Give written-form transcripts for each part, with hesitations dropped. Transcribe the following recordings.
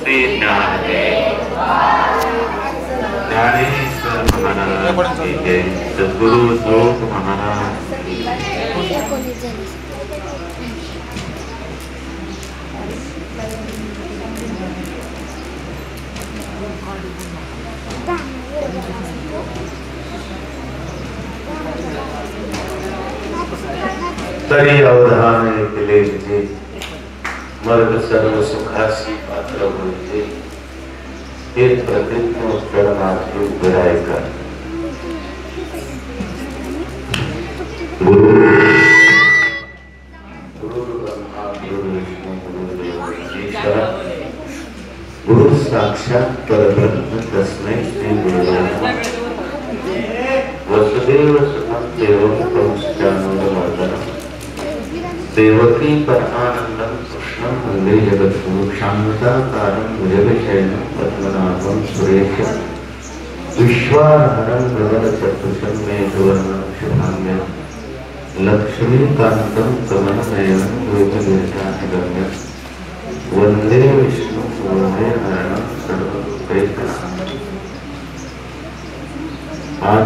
श्री ज्ञानेश्वर महाराज की जय, सद्गुरु श्लोक महाराज की जय। तरी अवधान केले विजे, मर्ग सर्व सुखासी पात्र होते, हे प्रतिज्ञ उत्तर माझे उभरायका। गुरु ब्रह्मा गुरु विष्णु गुरुदेव महेश्वरा, गुरु साक्षात परब्रह्म तस्मै श्री गुरुदेव नमः। वसुदेव सुतं देवं कंसचानूरमर्दनं, देवकी परमानंदं कृष्णं वन्दे जगद्गुरुं, शान्ताकारं भुजगशयनं पद्मनाभं सुरेशं, विश्वाधारं गगनचक्षुषं मेघवर्णं शुभांगं, लक्ष्मीकान्तं कमलनयनं योगनिर्यातगम्यं, वन्दे विष्णुं वन्दे हरणं सर्वभूतैकनाथं। आज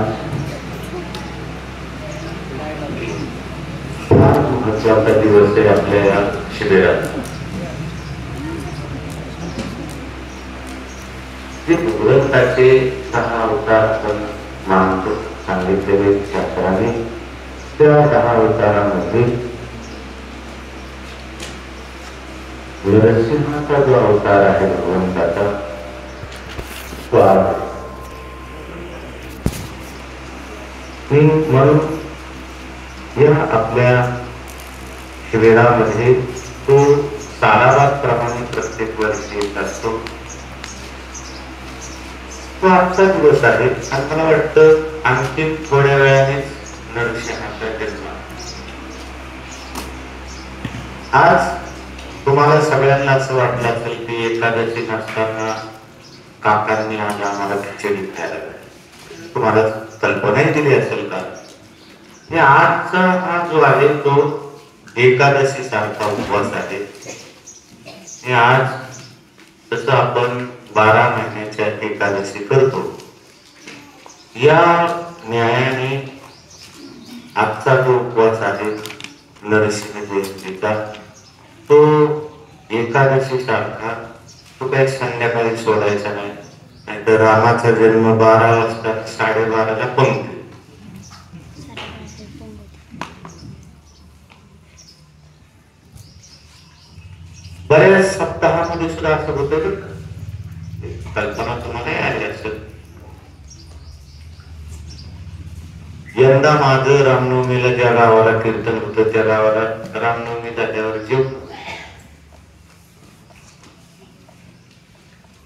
महत्वाचा दिवस आहे आपल्या या शिबिरात। जे भगवंताचे 6 अवतार आपण मानतो सांगितलेले शास्त्राने, त्या 10 अवतारामध्ये नरसिंहाचा जो अवतार आहे भगवंताचा तो आहे। म्हणून या आपल्या शिबिरामध्ये तो सालाबादप्रमाणे प्रत्येक वर्षी येत असतो। तो आजचा दिवस आहे आणि मला वाटतं आणखी थोड्या वेळाने नरसिंहाचा जन्म। आज तुम्हाला सगळ्यांना असं वाटलं असेल की एकादशी नसताना काकांनी आज आम्हाला खिचडी खायला लागली, तुम्हाला कल्पनाही दिली असेल का? आजचा हा जो आहे तो एकादशी सारखा उपवास आहे। आज जसं आपण 12 महिन्याच्या एकादशी करतो, या न्यायाने आजचा जो उपवास आहे नरसिंह जयंतीचा, तो एकादशी सारखा तो काही संध्याकाळी सोडायचा नाही, नाहीतर रामाचा जन्म 12 वाजता 12:30ला पंक्ती। बऱ्याच सप्ताहामध्ये सुद्धा असं होतं, कल्पना तुम्हाला आली असेल। यंदा माझं रामनवमीला ज्या गावाला कीर्तन होतं त्या गावाला रामनवमी झाल्यावर जेवण।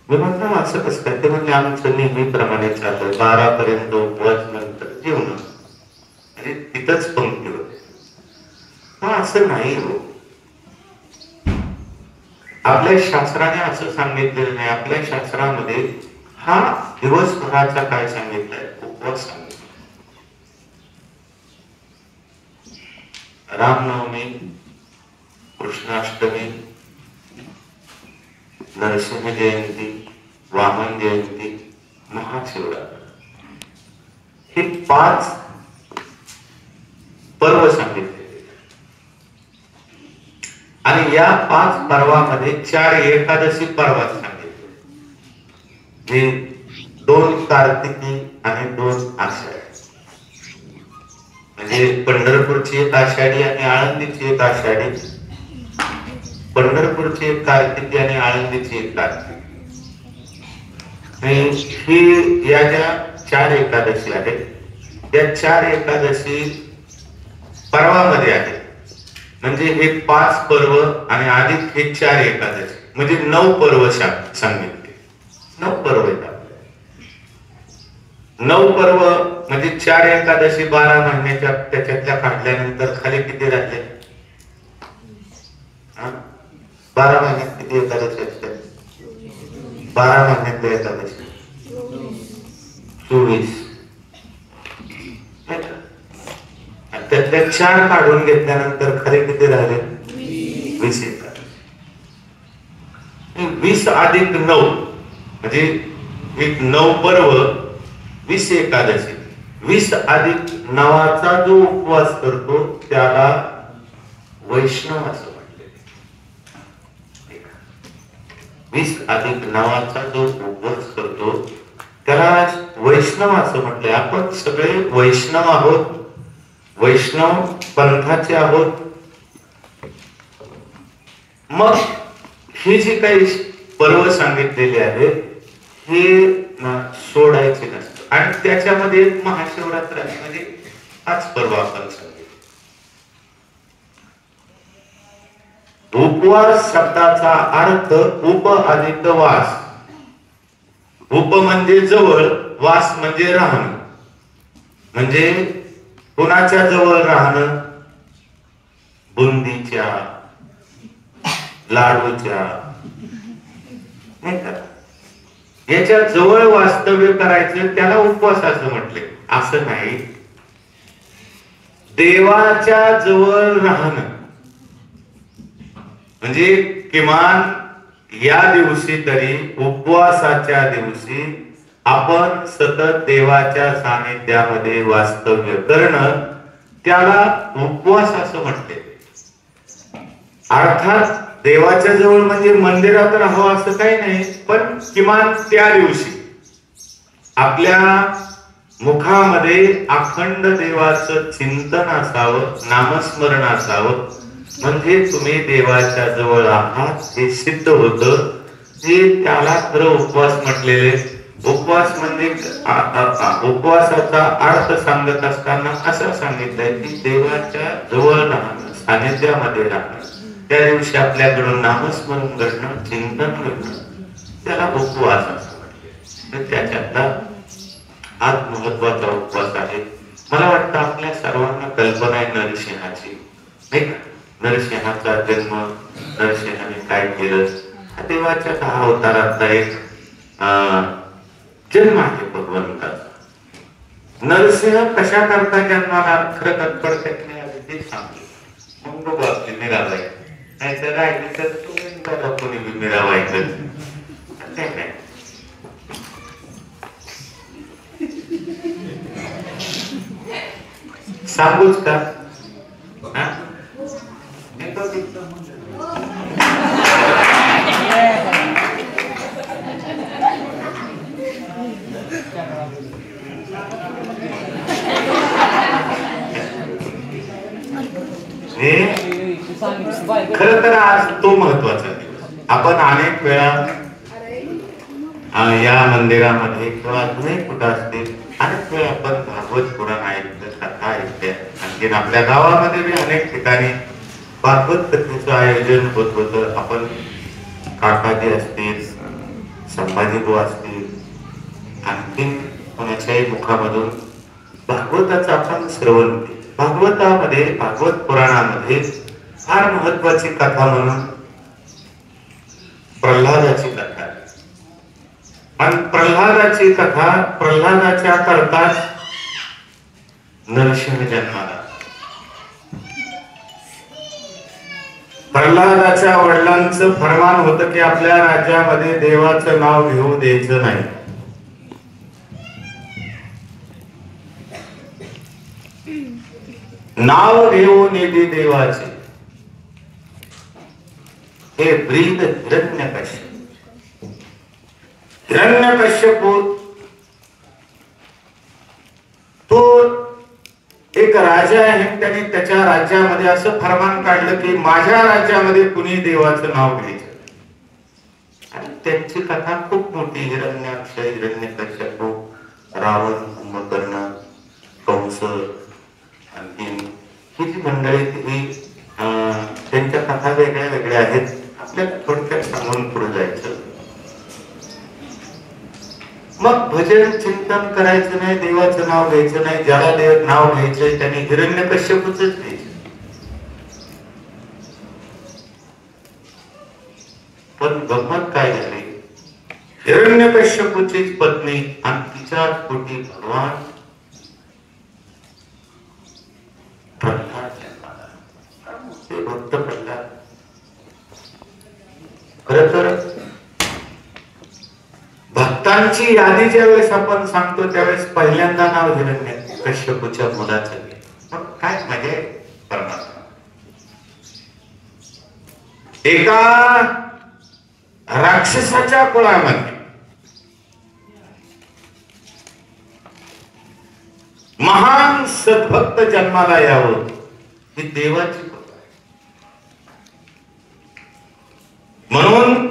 मी म्हटलं असं कसं काय? ते म्हणजे आमचं नेहमीप्रमाणे चालू 12 पर्यंत उपवास, नंतर जेवण आणि तिथंच पंक्ती होते। असं नाही हो, आपल्या शास्त्राने असं सांगितलेलं नाही। आपल्या शास्त्रामध्ये हा दिवसभराचा काय सांगितलंय? उपवास सांगितलं। रामनवमी, कृष्णाष्टमी, नरसिंह जयंती, वामन जयंती, महाशिवरात्री, हे 5 पर्व सांगितले आणि या 5 पर्वामध्ये 4 एकादशी पर्वात सांगितले, जे 2 कार्तिकी आणि 2 आषाढी। म्हणजे पंढरपूरची एक आषाढी आणि आळंदीची एक आषाढी, पंढरपूरची एक कार्तिकी आणि आळंदीची एक कार्तिकी। ही या ज्या 4 एकादशी आहेत त्या 4 एकादशी पर्वामध्ये आहेत। म्हणजे हे 5 पर्व आणि अधिक हे 4 एकादशी, म्हणजे 9 पर्व सांगितले। 9 पर्व येतात। 9 पर्व म्हणजे 4 एकादशी 12 महिन्याच्या त्याच्यातल्या काढल्यानंतर खाली किती राहिले? 12 महिन्यात किती एकादशी असतात? 12 महिन्यातल्या एकादशी 24। त्यातल्या 4 काढून घेतल्यानंतर खरे किती राहिले? 20 एकादशी। 20+9 म्हणजे एक 9 पर्व 20 एकादशी, 20+9चा जो उपवास करतो त्याला वैष्णव असं म्हटले. 20+9चा जो उपवास करतो त्याला वैष्णव असं म्हटलंय. आपण सगळे वैष्णव आहोत, वैष्णव पंथाचे आहोत. मग ही जी काही पर्व सांगितलेली आहेत हे सोडायचे नसतं. आणि त्याच्यामध्ये महाशिवरात्र म्हणजे हाच पर्व आपण सांगितलं. उपवास शब्दाचा अर्थ उप अधिक वास. उप म्हणजे जवळ, वास म्हणजे राहणं. म्हणजे कोणाच्या जवळ राहणं? बुंदीच्या, लाडूच्या, नाही का, याच्या जवळ वास्तव्य करायचं त्याला उपवास असं म्हटले. असं नाही, देवाच्या जवळ राहणं म्हणजे किमान या दिवशी तरी, उपवासाच्या दिवशी आपण सतत देवाच्या सानिध्यामध्ये वास्तव्य करणं त्याला उपवास असं म्हटले. अर्थात देवाच्या जवळ म्हणजे मंदिरात राहावं असं काही नाही, पण किमान त्या दिवशी आपल्या मुखामध्ये अखंड देवाचं चिंतन असावं, नामस्मरण असावं. म्हणजे तुम्ही देवाच्या जवळ आहात हे सिद्ध होतं. हे त्याला खरं उपवास म्हटलेले. उपवास म्हणजे उपवासाचा अर्थ सांगत असताना असं सांगितलंय की देवाच्या जवळ राहणं, सानिध्यामध्ये राहणं, त्या दिवशी आपल्याकडून नामस्मरण करणं, चिंतन करणं त्याला उपवास असं म्हटले. त्याच्यातला आज महत्वाचा उपवास आहे. मला वाटतं आपल्या सर्वांना कल्पना आहे नरसिंहाची, नाही का? नरसिंहाचा जन्म, नरसिंहाने काय केलं, देवाच्या 10 अवतारातला एक जन्म आहे भगवंताचा. नरसिंह कशा करता जन्माला खरं तत्परतेत नाही ते सांगतो. मग बघू आपली मिराबाई, नाही तर राहिली तर तुम्ही कोणी मिराबाईचं काय सांगूच का? खर तर आज तो महत्वाचा दिवस. आपण अनेक वेळा या मंदिरामध्ये किंवा अजूनही कुठं असतील अनेक वेळा आपण भागवत पुराण ऐकलं, कथा ऐकल्या. आणखी आपल्या गावामध्ये बी अनेक ठिकाणी भागवत कथेचं आयोजन होत होतं. आपण काकाजी असतील, संभाजीबुवा असतील, आणखी कोणाच्याही मुखामधून भागवताचं आपण श्रवण केलं. भागवतामध्ये, भागवत पुराणामध्ये फार महत्वाची कथा म्हणून प्रल्हादाची कथा आहे. आणि प्रल्हादाची कथा, प्रल्हादाच्या करताच नरसिंह जन्माला. प्रल्हादाच्या वडिलांचं फरमान होतं की आपल्या राज्यामध्ये देवाचं नाव घेऊ द्यायचं नाही. नाव घेऊन येते देवाचे. हे ब्रीद हिरण्यकश्यप. हिरण्यकश्यप तो एक राजा आहे. त्याने त्याच्या राज्यामध्ये असं फरमान काढलं की माझ्या राज्यामध्ये कुणी देवाचं नाव घ्यायचं. आणि त्यांची कथा खूप मोठी. हिरण्याक्ष, हिरण्यकश्यप, रावण, कुंभकर्ण, कंस, आणखी ही जी मंडळी ही त्यांच्या कथा वेगळ्या वेगळ्या आहेत. आपल्याला थोडक्यात सांगून पुढे जायचं. मग भजन चिंतन करायचं नाही, देवाचं नाव घ्यायचं नाही. ज्याला देव नाव घ्यायचंय त्याने हिरण्यकश्यपच घ्यायचं. पण गंमत काय झाली, हिरण्यकश्यपूचीच पत्नी आणि तिच्या पोटी भगवान प्रल्हाद जन्माला. ते भक्त प्रल्हाद खर तर भक्तांची यादी ज्यावेळेस आपण सांगतो त्यावेळेस पहिल्यांदा नाव हिरण्यकश्यपूच्या मुलाचं. मग काय म्हणजे परमात्मा एका राक्षसाच्या कुळामध्ये महान सद्भक्त जन्माला यावं ही देवाची कृपा आहे. म्हणून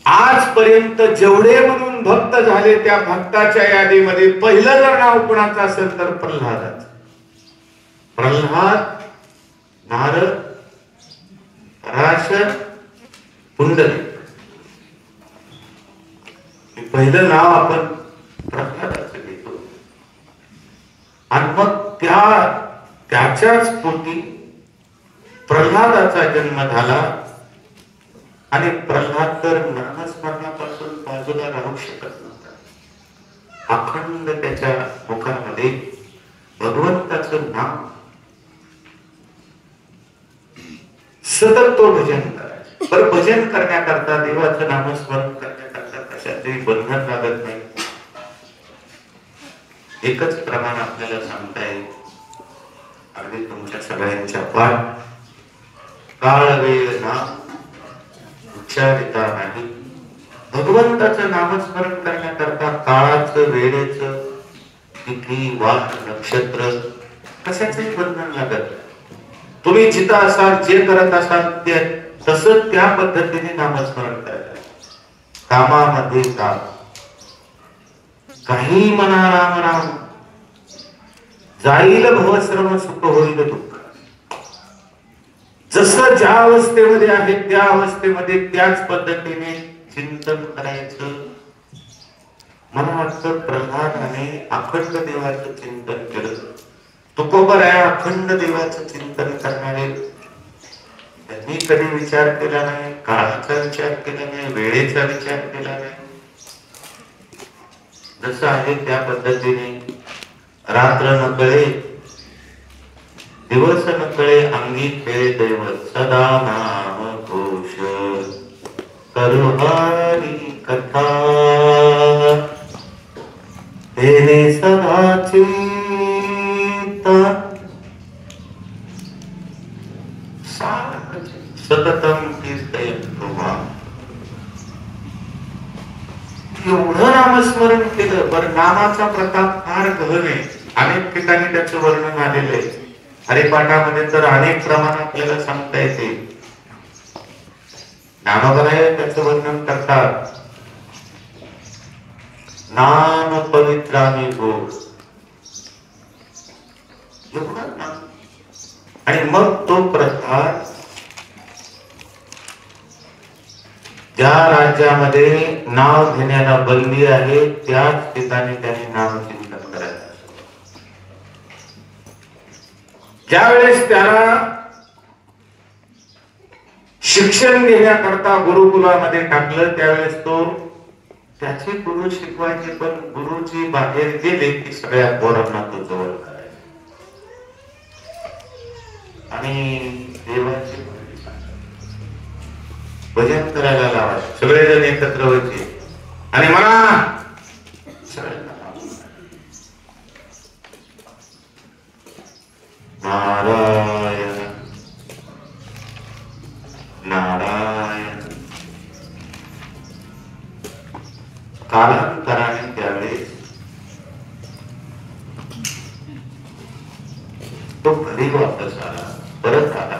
आजपर्यंत जेवढे म्हणून भक्त झाले त्या भक्ताच्या यादीमध्ये पहिलं जर नाव कुणाचं असेल तर प्रल्हादाचं. प्रल्हाद, नारद, पराशर, पुंडलिक, पहिलं नाव आपण प्रल्हादाचं घेतो. आणि मग त्याच्याच पोटी प्रल्हादाचा जन्म झाला. आणि प्रल्हाद तर नामस्मरणापासून बाजूला राहू शकत नव्हता. अखंड त्याच्या मुखामध्ये भगवंताचं नाम सतत तो भजन करायचा. पर भजन करण्याकरता देवाचं नामस्मरण करण्याकरता कशाचंही बंधन लागत नाही. एकच प्रमाण आपल्याला सांगता येईल, अगदी तुमच्या सगळ्यांच्या पाठ काळ वेळ नाम उच्चारिता नाही. भगवंताचं नामस्मरण करण्याकरता काळाचं वेळेचं तिथी वार नक्षत्र कशाचंही बंधन लागत. तुम्ही जिथं असाल जे करत असाल ते तसं त्या पद्धतीने नामस्मरण करायचं. कामामध्ये काम, काही म्हणा राम राम, जाईल भवश्रम सुख होईल दुःख. जसं ज्या अवस्थेमध्ये आहे त्या अवस्थेमध्ये त्याच पद्धतीने चिंतन करायचं. मला वाटतं प्रल्हादाने अखंड देवाचं चिंतन केलं. तुकोबर आहे अखंड देवाचं चिंतन करणारे. त्यांनी कधी विचार केला नाही, काळाचा विचार केला नाही, वेळेचा विचार केला नाही. जसं आहे त्या पद्धतीने रात्र न कळे दिवस न कळे अंगी खेळ दैवत सदा नाम घोष करुहारी कथा तेने सदाची सततम कीर्तयन्तु मां. एवढं नामस्मरण केलं. बरं, नामाचा प्रताप फार गहन आहे. अनेक ठिकाणी त्याचं वर्णन आलेलं आहे. हरिपाठामध्ये तर अनेक प्रमाण आपल्याला सांगता येते. ज्ञानोबराय त्याचं वर्णन करतात. नाम पवित्रानी गोड. आणि मग तो प्रताप ज्या राज्यामध्ये नाव घेण्याला बंदी आहे त्याच ठिकाणी त्यांनी नाम चिंतन करायचं. ज्यावेळेस त्याला शिक्षण घेण्याकरता गुरुकुलामध्ये टाकलं त्यावेळेस तो त्याचे गुरु शिकवायचे, पण गुरुजी बाहेर गेले की सगळ्या पोरांना तो जवळ करायचा आणि देवाचे भजन करायला लावायचे. सगळेजण एकत्र व्हायचे आणि म्हणा नारायण नारायण. कालांतराने त्यावेळेस तो घरी वापस आला, परत आला.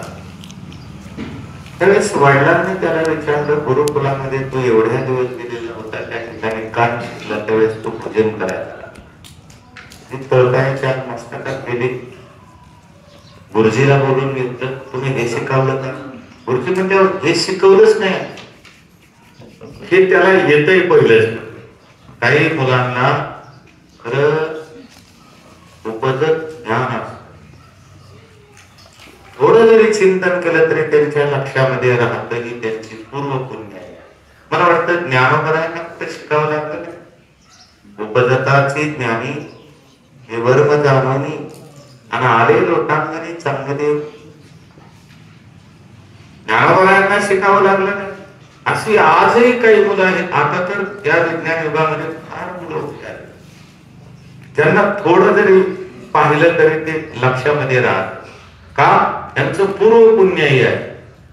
त्यावेळेस वडिलांनी त्याला विचारलं, गुरुकुलामध्ये तू एवढ्या दिवस गेलेला होता, त्या ठिकाणी का शिकला? त्यावेळेस तू भजन करायला ती तळपायाच्या मस्तकात गेली. गुरुजीला बोलून घेतलं, तुम्ही हे शिकवलं का? गुरुजी म्हणजे हे शिकवलंच नाही, हे त्याला येतंय पहिलंच. काही मुलांना खरं उपजत ज्ञान असतं, थोडं जरी चिंतन केलं तरी त्यांच्या लक्षामध्ये राहतं की त्यांची पूर्व पुण्य आहे. मला वाटतं ज्ञानोबरायांना कुठे शिकावं लागलं नाही. उपजताची ज्ञानी हे वर्म जाणवणी आणि आले लोटांगणी चांगले. ज्ञानोबरायांना शिकावं लागलं नाही. अशी आजही काही मुलं आहेत. आता तर या विज्ञान युगामध्ये फार मुलं हुशार आहेत. त्यांना थोडं जरी पाहिलं तरी ते लक्षामध्ये राहत. का? त्यांचं पूर्व पुण्याई आहे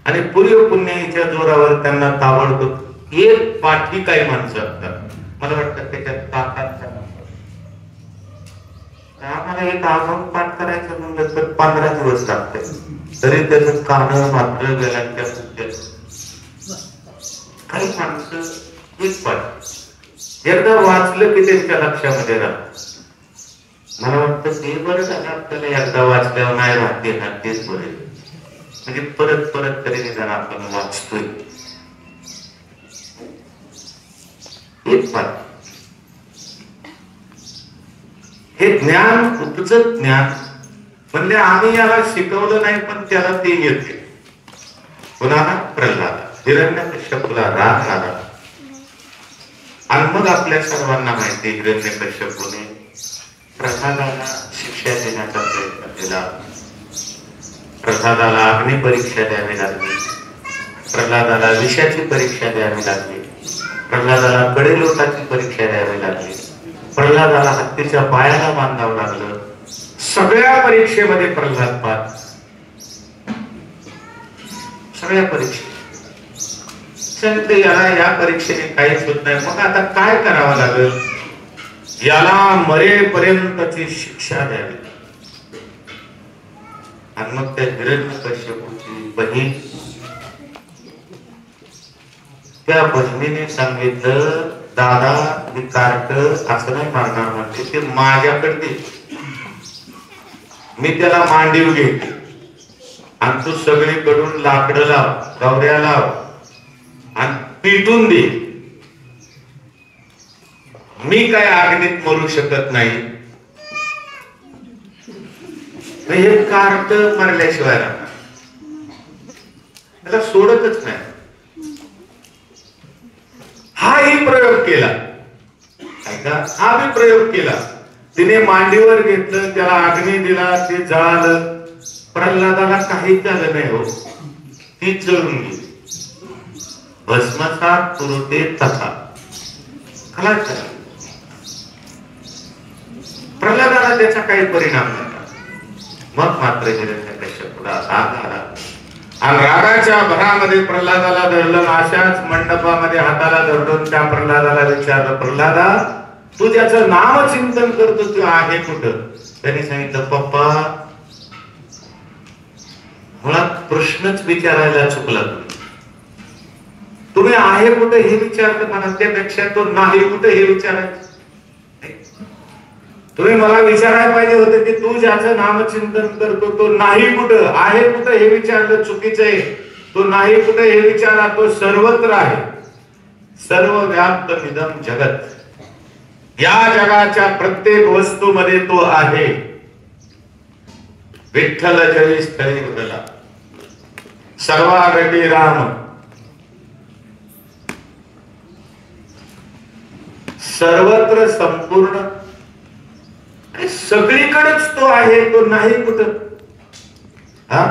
आणि पूर्व पुण्याईच्या जोरावर त्यांना ताबडतोब एक पाठी काही माणसं असतात. मला वाटतं त्याच्यात ताकात आम्हाला एक अभंग पाठ करायचं म्हणलं तर 15 दिवस लागते, तरी त्याचं कान मात्र गेल्याच्या काही माणसं एक पाठ एकदा वाचलं की त्यांच्या लक्षामध्ये राहत. मला वाटतं ते बरं झालं आपल्याला एकदा वाचल्यावर नाही राहते ना, तेच बरे. म्हणजे परत परत तरी निदान आपण वाचतोय. एक पाठ हे ज्ञान उपजत ज्ञान म्हणजे आम्ही याला शिकवलं नाही पण त्याला ते येते. कुणाला? प्रल्हाद. हिरण्यकश्यपूला राग आला आणि मग आपल्या सर्वांना माहिती हिरण्यकश्यपूने प्रल्हादाला शिक्षा देण्याचा प्रयत्न केला. प्रल्हादाला अग्नी परीक्षा द्यावी लागली, प्रल्हादाला विषाची परीक्षा द्यावी लागली, प्रल्हादाला कडेलोटाची परीक्षा द्यावी लागली, प्रल्हादाला हत्तीच्या पायाला बांधावं लागलं. सगळ्या परीक्षेमध्ये प्रल्हाद पास. सगळ्या परीक्षेत याला या परीक्षेने काहीच होत नाही. मग आता काय करावं लागेल? याला मरेपर्यंतची शिक्षा द्यावी. आणि मग त्या हिरण्यकश्यपूची बहीण, त्या बहिणीने सांगितलं, दादा मी कार्ट असं नाही मारणार म्हणते, ते माझ्याकडे दे, मी त्याला मांडीव घेते आणि तू सगळीकडून लाकडं लाव, गवऱ्या लाव आणि पिटून दे. मी काय अग्नीत मरू शकत नाही. हे कार्ट मारल्याशिवाय त्याला सोडतच नाही. हाही प्रयोग केला, हा बी प्रयोग केला. तिने मांडीवर घेतलं, त्याला अग्नी दिला, ते झालं. प्रल्हादाला काहीच झालं नाही हो, ती जळून गेली. भस्मसात कुरुते तथा. प्रल्हादाला त्याचा काही परिणाम नाही. मग मात्र हिरण्यकश्यपूला राग आला आणि रागाच्या भरामध्ये प्रल्हादाला धरलं. अशाच मंडपामध्ये हाताला धरून त्या प्रल्हादाला विचारलं, प्रल्हादा तू ज्याचं नाम चिंतन करतो तू आहे कुठं? त्यांनी सांगितलं, पप्पा मुळात प्रश्नच विचारायला चुकला. तुम्ही आहे कुठे हे विचारलं मला, त्यापेक्षा तो नाही कुठे हे विचारायचं. तुम्ही मला विचारायला पाहिजे होते की तू ज्याचं नामचिंतन करतो तो नाही कुठं, आहे कुठं हे विचारलं चुकीचं आहे. तो नाही कुठं हे विचारा, तो सर्वत्र आहे. सर्व व्याप्त निदम जगत, या जगाच्या प्रत्येक वस्तूमध्ये तो आहे. विठ्ठल जरी स्थळी उरला, सर्वागती राम, सर्वत्र संपूर्ण, सगळीकडेच तो आहे. तो नाही कुठं. हा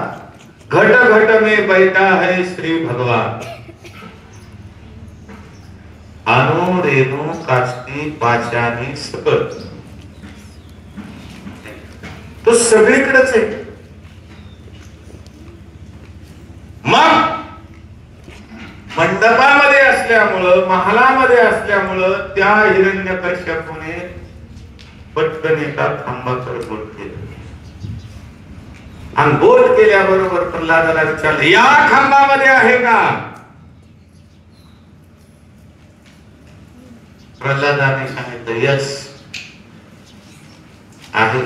घट घट में बैठा है श्री भगवान, अनु रेणु काष्टी पाषाणी सकळ. तो सगळीकडेच आहे. मग मंडपामध्ये असल्यामुळं, महालामध्ये असल्यामुळं त्या हिरण्यकश्यपूने पटकन एका खांबाकडे बोट केलं आणि बोट केल्याबरोबर प्रल्हादाला विचारलं, या खांबामध्ये आहे का? प्रल्हादाने सांगितलं, यस आहे.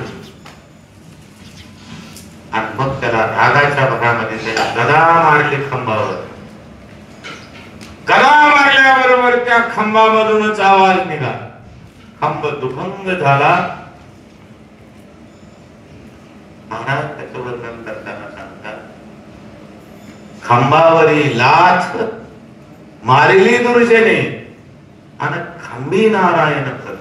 आणि मग त्याला रागाच्या भरामध्ये त्याला गदा मारली खांबावर. गदा मारल्याबरोबर त्या खांबामधूनच आवाज निघाला. खांब दुभंग झाला. महाराज त्याचं वर्णन करताना सांगतात, खांबावरी लाथ मारिली दुर्जने आणि खांबी नारायण कर.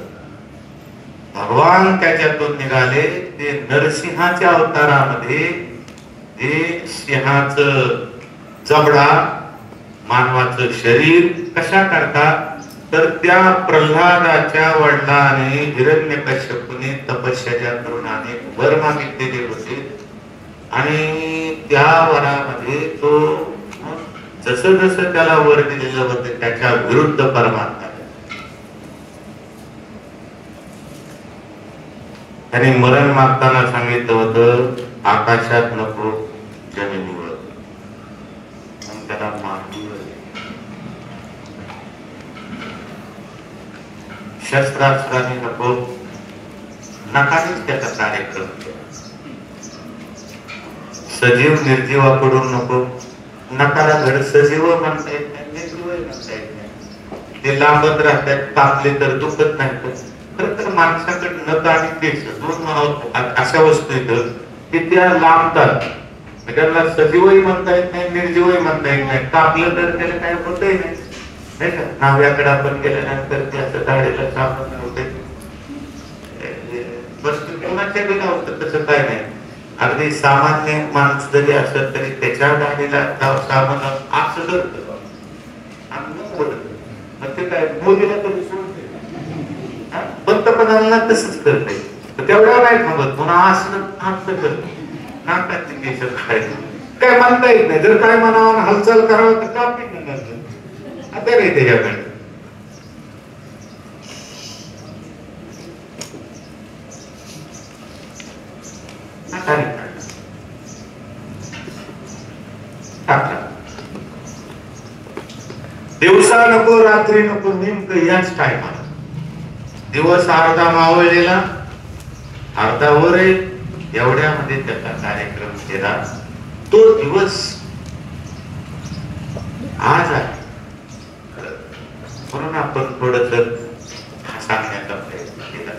भगवान त्याच्यातून निघाले. ते नरसिंहाच्या अवतारामध्ये ते सिंहाचं जबडा मानवाचं शरीर कशा करता, तर त्या प्रल्हादाच्या वडिलांनी हिरण्यकश्यपूने तपश्चर्या करून अनेक वर मागितलेले होते आणि त्या वरामध्ये तो जसं जसं त्याला वर दिलेलं होतं त्याच्या विरुद्ध परमात्मा त्यांनी मरण मागताना सांगितलं होतं, आकाशात नको जमिनीवर, त्याला मातीवर, शस्त्रास्त्राने नको, नकानेच त्याचा कार्यक्रम केला. सजीव निर्जीवाकडून नको, नकाला घड सजीव म्हणता येत नाही, निर्जीव म्हणता येत नाही. ते लांबत राहतात, कापले तर दुखत नाही. खरं तर माणसाकडे नख आणि केस दोन अशा वस्तू येतात की त्या लांबतात. त्याला सजीवही म्हणता येत नाही, निर्जीवही म्हणता येत नाही. कापलं तर त्याला काय होतही नाही का. नाव्याकडे आपण गेल्यानंतर ते असं दाढीला साबण होते, वस्तू कोणाच्या बिना होतं तसं काय नाही. अगदी सामान्य माणूस जरी असत तरी त्याच्या दाढीला साबण असं धरतं आणि मग बोलत. मग ते काय मोदीला तरी सोडते, पंतप्रधानांना तसंच करते. तेवढ्या नाही थांबत, पुन्हा असं करत नाकात केस काय म्हणता येत नाही. जर काय म्हणावं हालचाल करावं तर कापी आता नाही त्याच्याकडे. दिवसा नको रात्री नको, नेमकं याच टायमाला. दिवस अर्धा मावळलेला, अर्धा वर आहे, एवढ्यामध्ये त्याचा कार्यक्रम केला. तो दिवस आज आहे म्हणून आपण थोडस सांगण्याचा प्रयत्न केला.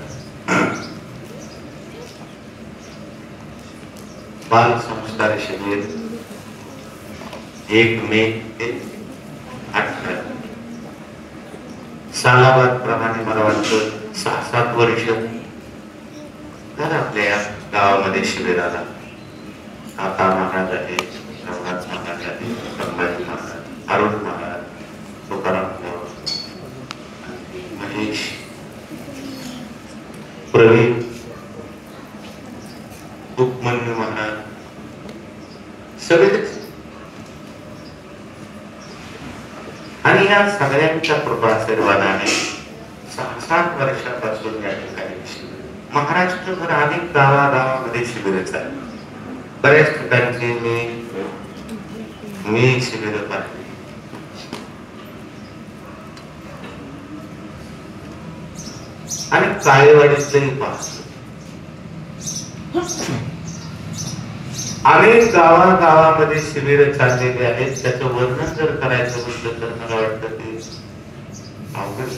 बाल संस्कार शिबिर 1 मे ते 18 सालाबाद प्रमाणे मला वाटतं 6-7 वर्ष तर आपल्या या गावामध्ये शिबिराला आता महाराज आहे, रघुनाथ महाराज आहे, संभाजी महाराज, अरुण महाराज, तुकाराम महेश, प्रवीण, उपमन्यू महाराज सगळेच. आणि या सगळ्यांच्या कृपाशीर्वादाने 6-7 वर्षापासून या ठिकाणी महाराष्ट्रभर अनेक गावागावामध्ये शिबिर चालली. बऱ्याच ठिकाणची मी शिबिर पाहिली. आणि काळेवाडीतही पाहतो. अनेक गावागावामध्ये शिबिर चाललेले आहेत. त्याचं वर्णन जर करायचं म्हटलं तर मला वाटतं ते अवघड.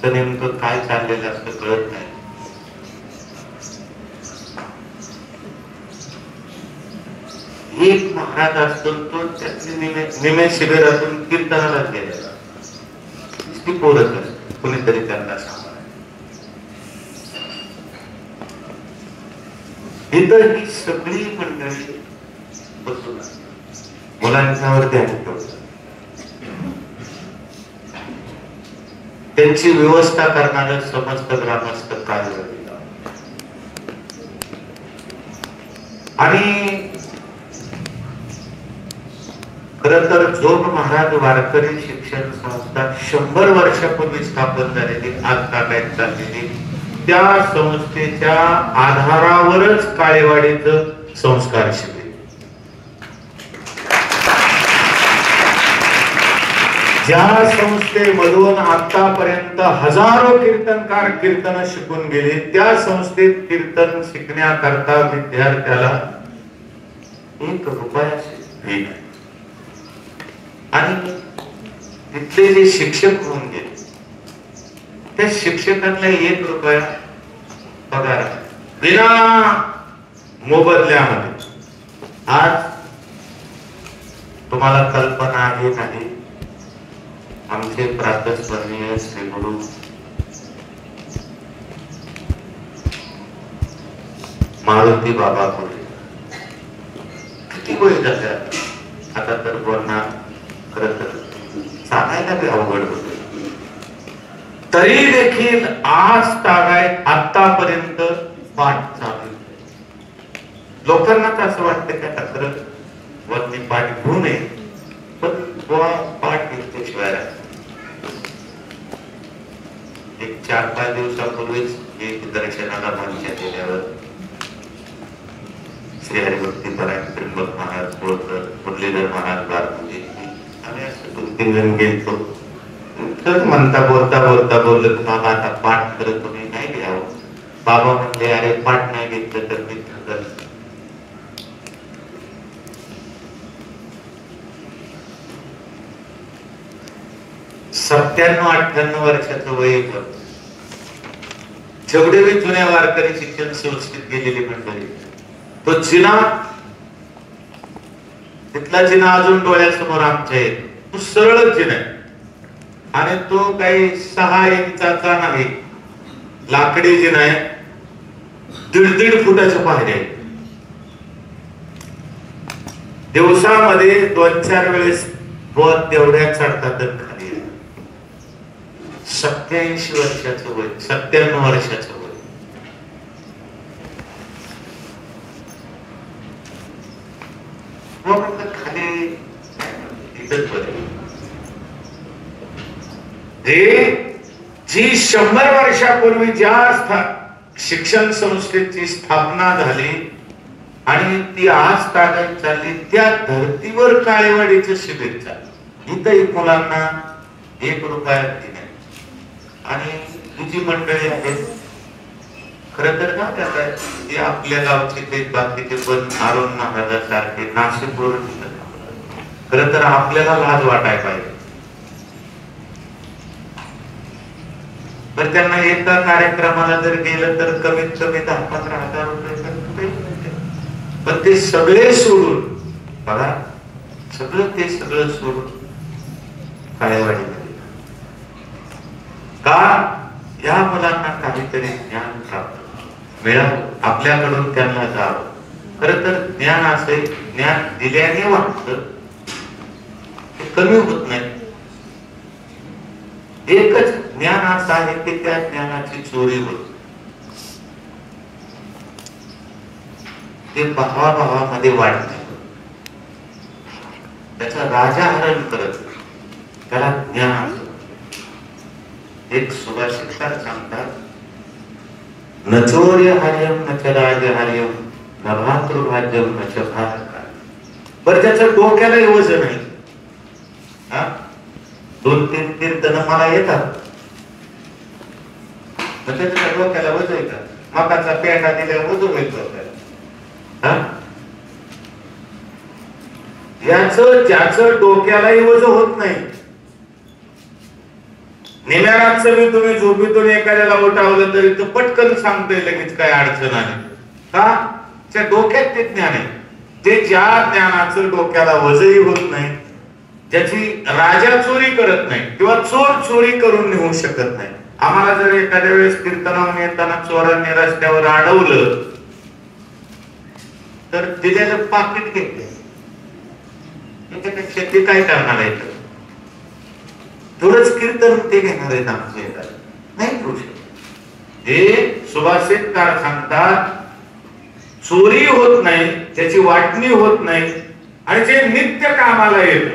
तर नेमकं काय चाललेलं असतं कळत नाही. एक महाराज असतो तो त्यातले निमे शिबिरातून कीर्तनाला गेलेला. ती पोरच असते, कोणीतरी त्यांना सांभाळ. इथं ही सगळी मंडळी बसून मुलांच्यावर ध्यान ठेवतात. त्यांची व्यवस्था करणारं समस्त ग्रामस्थ कार्य. आणि खरं तर जोग महाराज वारकरी शिक्षण संस्था 100 वर्षापूर्वी स्थापन झालेली, आज ताब्यात चाललेली, त्या संस्थेच्या आधारावरच काळेवाडीचं संस्कार शिबिर. ज्या संस्थेमधून आतापर्यंत हजारो कीर्तनकार कीर्तन शिकून गेले, त्या संस्थेत कीर्तन शिकण्याकरता विद्यार्थ्याला 1 रुपयाची फी नाही. आणि तिथले जे शिक्षक होऊन गेले त्या शिक्षकांना 1 रुपया पगार बिना मोबदल्यामध्ये. आज तुम्हाला कल्पना आहे नाही, आमचे प्रातस्मरणीय श्री गुरु मारुती बाबा बोले किती वय झाले आता तर बोलणार खरं तर सांगायला बी अवघड होत. तरी देखील आज तागायत आतापर्यंत पाठ चालू. लोकांना तर असं वाटतं की आता खरं वरती पाठ घेऊ नये, पण पाठ घेतल्याशिवाय एक 4-5 दिवसापूर्वीच एक दर्शनाला मागच्या गेल्यावर श्री हरिभक्ती परायण त्र्यंबक महाराज बोलकर, मुरलीधर महाराज बारकुजी आम्ही असं 2-3 जण गेलतो. तर म्हणता बोलता बोललं की बाबा आता पाठ करत तुम्ही नाही घ्यावं. बाबा म्हणले अरे पाठ नाही घेतलं तर मी थकल. सत्त्याण्णव 98 वर्षाचं वय होतं. जेवढे मी जुन्या वारकरी शिक्षण संस्थेत गेलेली मंडळी, तो जिना तिथला जिना अजून डोळ्यासमोर आमच्या येतो. तो सरळच जिना आहे आणि तो काही 6 इंचाचा नाही, लाकडी जिना आहे. 1.5 फुटाच्या पायऱ्या आहेत. दिवसामध्ये 2-4 वेळेस वर तेवढ्या चढतात खाली. 87 वर्षाचं वय, 97 वर्षाचं वय. खाली इथंच बरे जी 100 वर्षापूर्वी ज्या शिक्षण संस्थेची स्थापना झाली आणि ती आज तागायत चालली, त्या धर्तीवर काळेवाडीचं शिबिर चाललं. इथंही मुलांना 1 रुपया दिला आणि तुझी मंडळी आहेत. खरं तर ना त्याला जे आपल्या गावचे ते बाकीचे पण अरुण महाराजासारखे नाशिकवर, खरं तर आपल्याला लाज वाटायला पाहिजे. पण त्यांना एका कार्यक्रमाला जर गेलं तर कमीत कमी 10-15 हजार रुपये. पण ते सगळे सोडून बघा, सगळं सोडून काळेवाडी का या मुलांना काहीतरी ज्ञान प्राप्त मिळावं, आपल्याकडून त्यांना जावं. खरं तर ज्ञान असे ज्ञान दिल्याने वाटतं ते कमी होत नाही. एकच ज्ञान असं आहे की त्या ज्ञानाची चोरी होत. ते भावाभावामध्ये वाढते, त्याचा राजा हरण करत, त्याला ज्ञान असत. एक सुभाषितकार सांगतात, न चोर्य हर्यम न च राजहर्यम न भातृभाज्यम न च भारत. बरं त्याचं डोक्याला वजन नाही. 2-3 कीर्तन मला येतात, त्याच्या डोक्याला वजन आहे का? मकाचा पेंडा दिल्यावर वजन होईल डोक्याला. याचं ज्याचं डोक्यालाही वजन होत नाही. निम्यारातचं मी तुम्ही झोपेतून एखाद्याला उठावलं तरी तो पटकन सांगतोय लगेच काय अडचण आली का? त्या डोक्यात ते ज्ञान आहे. ते ज्या ज्ञानाचं डोक्याला वजही होत नाही, ज्याची राजा चोरी करत नाही किंवा चोर चोरी करून नेऊ शकत नाही. आम्हाला जर एखाद्या वेळेस कीर्तनावरून येताना चोरांनी रस्त्यावर अडवलं तर दिलेलं पाकिट घेतलं, त्याच्यापेक्षा ते काय करणार आहे? थोडंच कीर्तन ते घेणार आहेत आमच्या येतात नाही करू शकत. हे सुभाषितकार सांगतात, चोरी होत नाही, त्याची वाटणी होत नाही आणि जे नित्य कामाला येत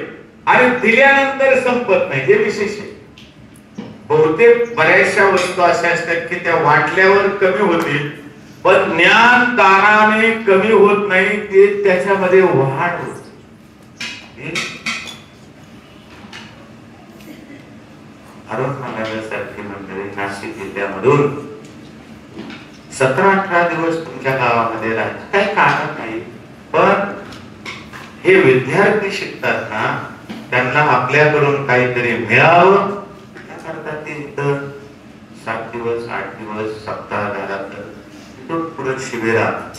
आणि दिल्यानंतर संपत नाही, हे विशेष आहे. बहुतेक बऱ्याचशा वस्तू अशा असतात की त्या वाटल्यावर कमी होतील, पण ज्ञान दानाने कमी होत नाही, ते त्याच्यामध्ये वाढ होत. अरुण महाराजांसारखी मंडळी नाशिक जिल्ह्यामधून 17-18 दिवस तुमच्या गावामध्ये राहायचं काही कारण नाही, पण हे विद्यार्थी शिकतात ना, त्यांना आपल्याकडून काहीतरी मिळावं त्याकरता ते इथं 7 दिवस 8 दिवस सप्ताह झाला तर इथून पुढे शिबिरात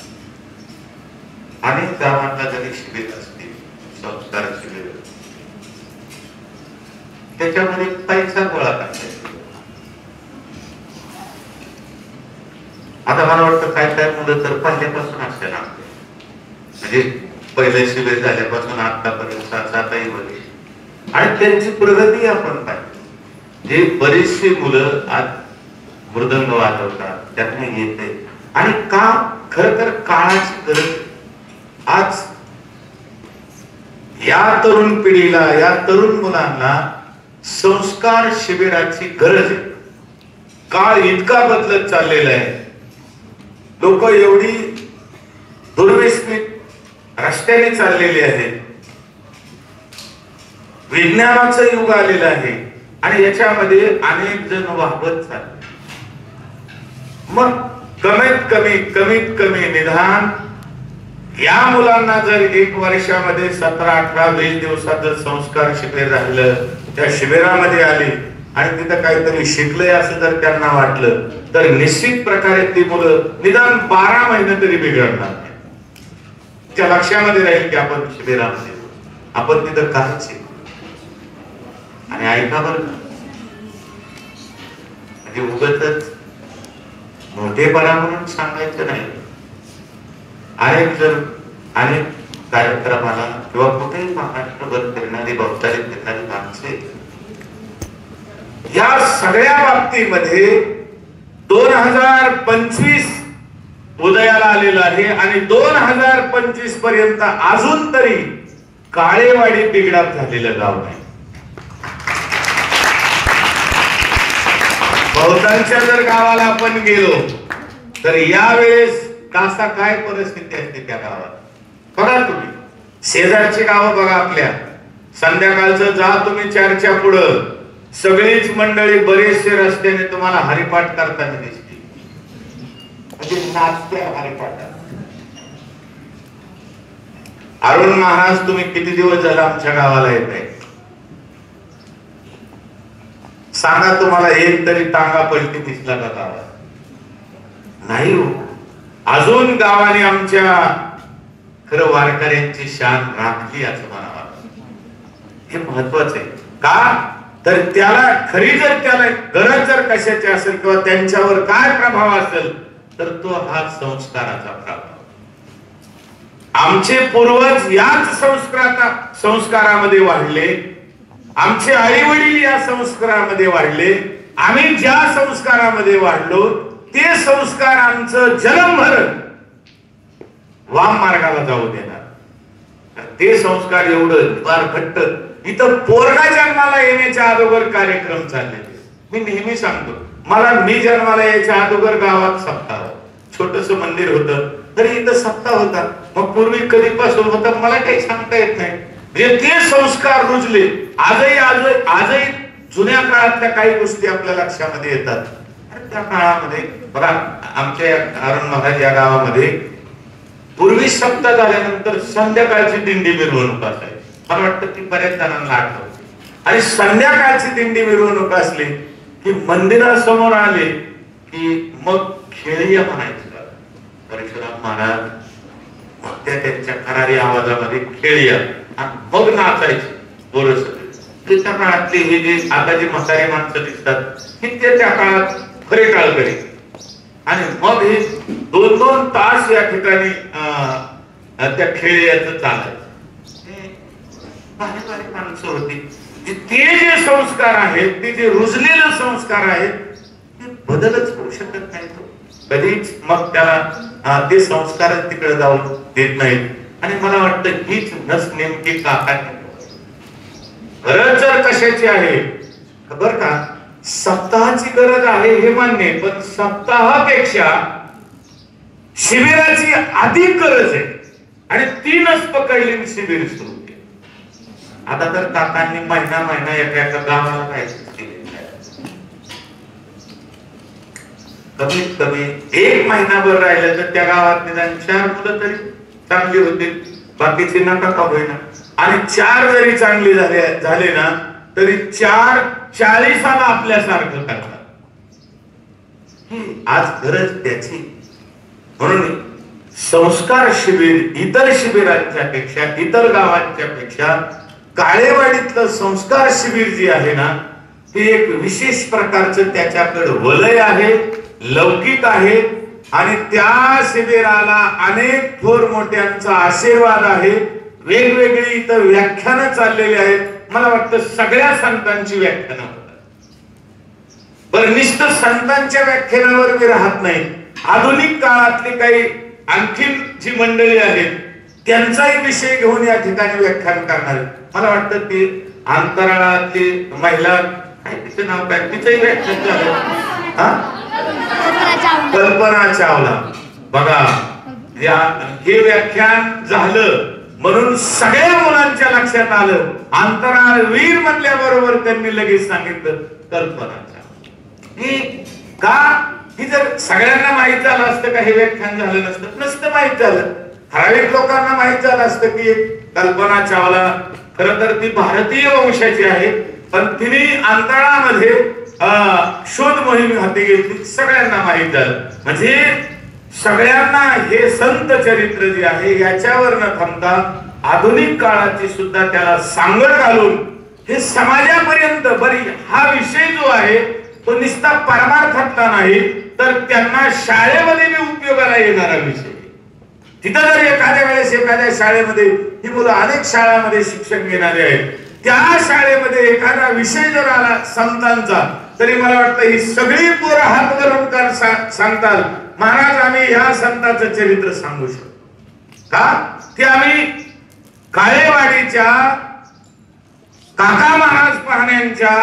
अनेक गावांना जरी शिबिर असतील, संस्कार शिबिर, त्याच्यामध्ये पैसा गोळा करायचा. आता मला वाटतं काय मुलं तर पहिल्यापासून असते ना, म्हणजे पहिलं शिबिर झाल्यापासून आतापर्यंत 7-8 वर्ष आणि त्यांची प्रगती आपण पाहिजे। जे बरेचसे मुलं आज मृदंग वाजवतात, त्यांना येते आणि का खर तर काळाची गरज। आज या तरुण पिढीला, या तरुण मुलांना संस्कार शिबिराची गरज आहे। काळ इतका बदलत चाललेला आहे, लोक एवढी दुर्व्यसनित रस्त्याने चाललेली आहेत, विज्ञानाचं युग आलेलं आहे आणि याच्यामध्ये अनेक जण वाहवत चालले। मग कमीत कमी निदान या मुलांना जर 1 वर्षामध्ये 17, 18, 20 दिवसाचं संस्कार शिबिर राहिलं, त्या शिबिरामध्ये आली आणि तिथं काहीतरी शिकलंय असं जर त्यांना वाटलं तर निश्चित प्रकारे ती मुलं निदान 12 महिने तरी बिघडणार नाही। त्या लक्षामध्ये राहील की आपण शिबिरामध्ये आपण तिथं काहीच शिकलो। आणि ऐका बरं, म्हणजे उगाचच मोठेपणा म्हणून सांगायचं नाही। अनेक कार्यक्रमाला किंवा कुठेही महाराष्ट्रभर फिरणारी बहुतारी फिरणारी माणसे या सगळ्या बाबतीमध्ये 2025 उदयाला आलेला आहे आणि 2025 पर्यंत अजून तरी काळेवाडी बिघडाप झालेलं गाव नाही। बहुतांच्या जर गावाला आपण गेलो तर यावेळेस कासा काय परिस्थिती असते त्या गावात बघा तुम्ही। शेजारची गावं बघा आपल्या, संध्याकाळचं जा तुम्ही 4च्या पुढं, सगळीच मंडळी बरेचसे रस्त्याने तुम्हाला हरिपाठ करताना दिसते, म्हणजे नाचत्या हरिपाठात। अरुण महाराज तुम्ही किती दिवस झाला आमच्या गावाला येत आहे, सांगा तुम्हाला एक तरी टांगा पलटी दिसला का गावात? नाही हो। अजून गावाने आमच्या खरं वारकऱ्यांची शान राखली असं मला वाटतं। हे महत्वाचं आहे का तर त्याला खरी जर त्याला गरज जर कशाची असेल किंवा त्यांच्यावर काय प्रभाव असेल तर तो हा संस्काराचा प्रभाव। आमचे पूर्वज याच संस्कारामध्ये वाढले, आमचे आई वडील या संस्कारामध्ये वाढले, आम्ही ज्या संस्कारामध्ये वाढलो ते संस्कार आमचं जन्मभर वाम मार्गाला जाऊ देणार। ते संस्कार एवढं फार घट्ट, इथं पोरगा जन्माला येण्याच्या अगोदर कार्यक्रम चाललेले। मी नेहमी सांगतो, मी जन्माला यायच्या अगोदर गावात सप्ताह, छोटस मंदिर होतं तरी इथं सप्ताह होता। मग पूर्वी कधीपासून होता मला काही सांगता येत नाही, म्हणजे ते संस्कार रुजले। आजही जुन्या काळातल्या काही गोष्टी आपल्या लक्षामध्ये येतात। त्या काळामध्ये बघा आमच्या अरुण महाराज या गावामध्ये पूर्वी सप्ताह झाल्यानंतर संध्याकाळची दिंडी मिरवणूक असायची। मला वाटतं की बऱ्याच जणांना आठवते। आणि संध्याकाळची दिंडी मिरवणूक असली की मंदिरासमोर आले की मग खेळीया म्हणायचं परशुराम महाराज, मग त्यांच्या करारी आवाजामध्ये खेळीया आणि मग नाचायचे बोलस। त्या काळातली हे जे आता जी म्हातारी माणसं दिसतात ही त्या काळात खरे टाळकरी, आणि मग हे 2-2 तास या ठिकाणी त्या खेळीयाचं चालायचं। माणसं होती ते जे संस्कार आहेत, ते जे रुजलेले संस्कार आहेत ते बदलच होऊ शकत नाही कधीच। मग त्याला ते संस्कार तिकडे जाऊन देत नाहीत। आणि मला वाटतं हीच नस नेमकी काकांनी गरज जर कशाची आहे खबर का, सप्ताहाची गरज आहे हे मान्य, पण सप्ताहापेक्षा शिबिराची अधिक गरज आहे आणि ती नस पकडली शिबिर सुरू केलं। आता तर काकांनी महिना एका गावाला जायचं कमीत कमी 1 महिनाभर राहिलं तर त्या गावात निदान 4 मुलं तरी चांगली होतील, बाकीची नका का होईना। आणि 4 जरी चांगली झाले ना तरी 4 40 आपल्यासारखं करतात। आज गरज त्याची। म्हणून संस्कार शिबिर इतर शिबिरांच्या पेक्षा, इतर गावांच्या पेक्षा काळेवाडीतलं संस्कार शिबिर जे आहे ना ते एक विशेष प्रकारचं त्याच्याकडे वलय आहे, लौकिक आहे आणि त्या शिबिराला अनेक थोर मोठ्यांचा आशीर्वाद आहे। वेगवेगळी इथं व्याख्यानं चाललेली आहेत, मला वाटतं सगळ्या संतांची व्याख्यानं होतात. बरं, नुसतं संतांच्या व्याख्यानावर मी राहत नाही. आधुनिक काळातली काही आणखीन जी मंडळी आहेत त्यांचाही विषय घेऊन या ठिकाणी व्याख्यान करणार. मला वाटतं ती अंतराळातली महिला, काय तिचं नाव काय, तिचंही व्याख्यान झालं. कल्पना चावला. बघा, हे व्याख्यान झालं म्हणून सगळ्या मुलांच्या लक्षात आलं. अंतराळवीर म्हणल्याबरोबर त्यांनी लगेच सांगितलं कल्पना चावला. ही का, ही जर सगळ्यांना माहित झालं असतं का हे व्याख्यान झालं नसतं? नसतं माहित झालं. ठराविक लोकांना माहित झालं असतं की कल्पना चावला खरं तर ती भारतीय वंशाची आहे, पण तिने अंतराळामध्ये शोध मोहीम हाती घेतली. सगळ्यांना माहित झालं. म्हणजे सगळ्यांना हे संत चरित्र जे आहे याच्यावर न थांबता आधुनिक काळाची सुद्धा त्याला सांगड घालून हे समाजापर्यंत, बरी हा विषय जो आहे तो निस्ता परमार्थातला नाही तर त्यांना शाळेमध्ये बी उपयोगाला येणारा विषय. तिथं जर एखाद्या वेळेस एखाद्या शाळेमध्ये, ही मुलं अनेक शाळांमध्ये शिक्षण घेणारे आहेत, त्या शाळेमध्ये एखादा विषय जर आला संतांचा, तरी मला वाटतं ही सगळी पोरं हात वरून सांगतात, महाराज आम्ही ह्या संतांचं चरित्र सांगू शकतो. का ते आम्ही काळेवाडीच्या काका महाराज पाहण्यांच्या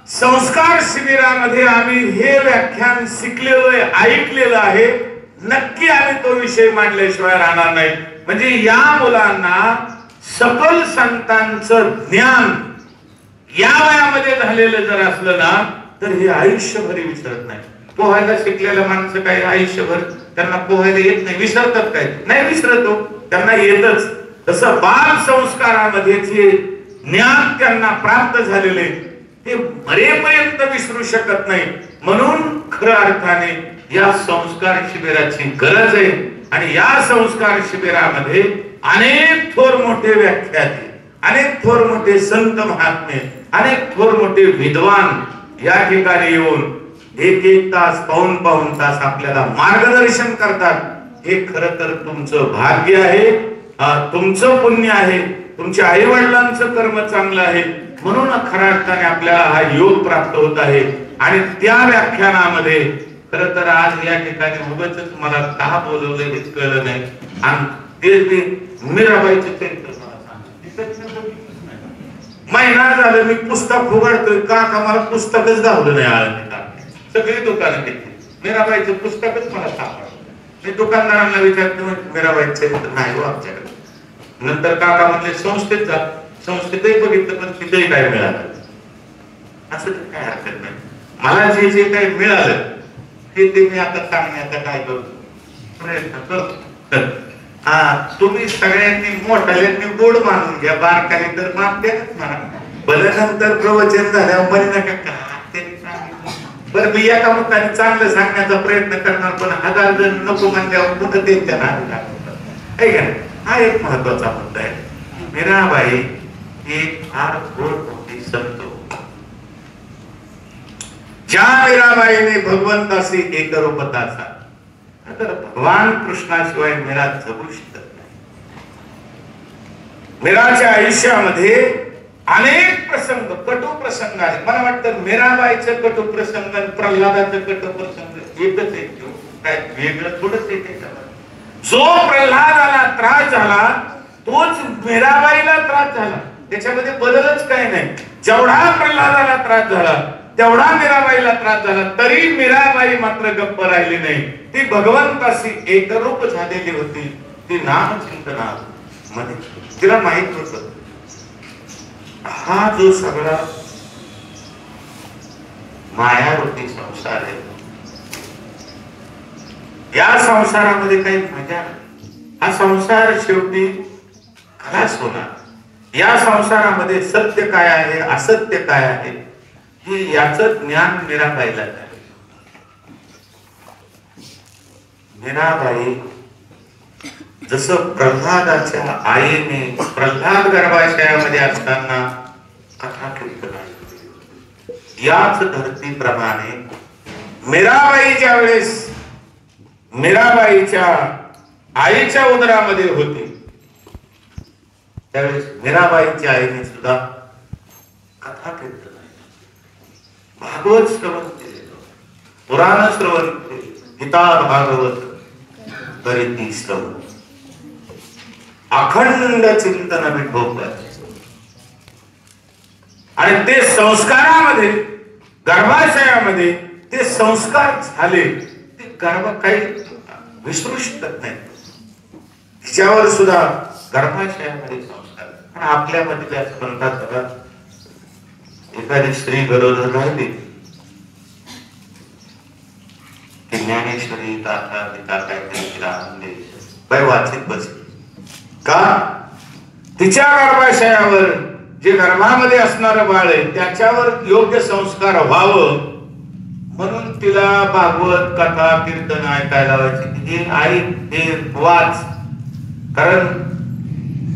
संस्कार शिबिरामध्ये आम्ही हे व्याख्यान शिकलेलो आहे, ऐकलेलं आहे. नक्की आम्ही तो विषय मांडल्याशिवाय राहणार नाही. म्हणजे या मुलांना सकल संतांचं ज्ञान या वयामध्ये झालेलं जर असलं ना तर हे आयुष्यभर विसरत नाही. पोहायला शिकलेल्या माणसं काही आयुष्यभर त्यांना पोहायला येत नाही, विसरतात काय? नाही विसरतो, त्यांना येतच. तसं बाल संस्कारामध्ये जे ज्ञान त्यांना प्राप्त झालेले ते मरेपर्यंत विसरू शकत नाही. म्हणून खऱ्या अर्थाने या संस्कार शिबिराची गरज आहे. आणि या संस्कार शिबिरामध्ये अनेक थोर मोठे व्याख्याते, अनेक थोर मोठे संत महात्मे, अनेक थोर मोठे विद्वान या ठिकाणी येऊन एक एक तास, पाऊण पाऊण तास आपल्याला मार्गदर्शन करतात. हे खरं तर तुमचं भाग्य आहे, तुमचं पुण्य आहे, तुमच्या आई वडिलांचं कर्म चांगलं आहे. म्हणून खऱ्या अर्थाने आपल्याला हा योग प्राप्त होत आहे. आणि त्या व्याख्यानामध्ये खरं तर आज या ठिकाणी उगाच मला का बोलवलं हे कळलं नाही. आणि ते मीराबाईचं चरित्र महिना झालं मी पुस्तक उघडतोय, का मला पुस्तकच गावलं नाही. आळंदीला सगळी दुकानं घेतली, मीराबाईचं पुस्तकच मला सापडलं. मी दुकानदारांना विचारतो, मीराबाईचं चरित्र नाही हो आमच्याकडे. नंतर काका म्हणले संस्थेत जा. संस्थेतही बघितलं पण तिथेही काय मिळालं. असं काय हरकत नाही, मला जे जे काही मिळालं ते मी आता सांगण्याचा काय करतो प्रयत्न करतो. तुम्ही सगळ्यांनी मोठ्याल्यांनी गोड मानून घ्या, बारकाने तर माफ द्या म्हणा. भले नंतर प्रवचन झाल्यावर म्हणे नका का बरं मी एका मुद्द्याने चांगलं सांगण्याचा प्रयत्न करणार, पण 1000 जण नको म्हणल्यावर कुठं त्यांच्या नादी लागतात. हा एक महत्वाचा मुद्दा आहे. मीराबाई एक फार गोड मोठी संत. ज्या मीराबाईने भगवंताशी एकरूपताचा, तर भगवान कृष्णाशिवाय मीरा जगू शकत नाही. मीराच्या आयुष्यामध्ये अनेक प्रसंग, कटू प्रसंग आहेत. मला वाटतं मीराबाईचं कटू प्रसंग आणि प्रल्हादाचं कटू प्रसंग एकच आहे. काय वेगळं थोडंच आहे त्याच्यावर. जो प्रल्हादाला त्रास झाला तोच मीराबाईला त्रास झाला, त्याच्यामध्ये बदलच काय नाही. जेवढा प्रल्हादाला त्रास झाला तेवढा मीराबाईला त्रास झाला, तरी मीराबाई मात्र गप्प राहिली नाही. ती भगवंताशी एकरूप झालेली होती. ती नामचिंतनामध्ये तिला माहित होत हा जो सगळा मायारूपी संसार आहे, या संसारामध्ये काही मजा नाही. हा संसार शेवटी खलास होणार. या संसारामध्ये सत्य काय आहे, असत्य काय आहे, हे याचं ज्ञान मीराबाईला झालं. मीराबाई जसं प्रल्हादाच्या आईने प्रल्हाद गर्भाशयामध्ये असताना कथा कीर्तन, याच धर्तीप्रमाणे मीराबाईच्या वेळेस मीराबाईच्या आईच्या उदरामध्ये होती त्यावेळेस मीराबाईच्या आईने सुद्धा कथा कीर्तन आहे, भागवत श्रवण केलेलं, पुराण श्रवण केले, गीता भागवत करीती श्रवण, अखंड चिंतन विठोबाचे. आणि ते संस्कारामध्ये, गर्भाशयामध्ये ते संस्कार झाले, ते गर्भ काही विसरू शकत नाही. तिच्यावर सुद्धा गर्भाशयामध्ये संस्कार. पण आपल्यामध्ये असं म्हणतात बघा, एखादी स्त्री गरोदर राहिली की ज्ञानेश्वरी ताथा पिता काहीतरी तिला आनंद बाय वाचित बसली का, तिच्या गर्भाशयावर जे गर्भामध्ये असणारं बाळ आहे त्याच्यावर योग्य संस्कार व्हावं म्हणून तिला भागवत कथा कीर्तन ऐकायला लावायची. हे ऐक, हे वाच, कारण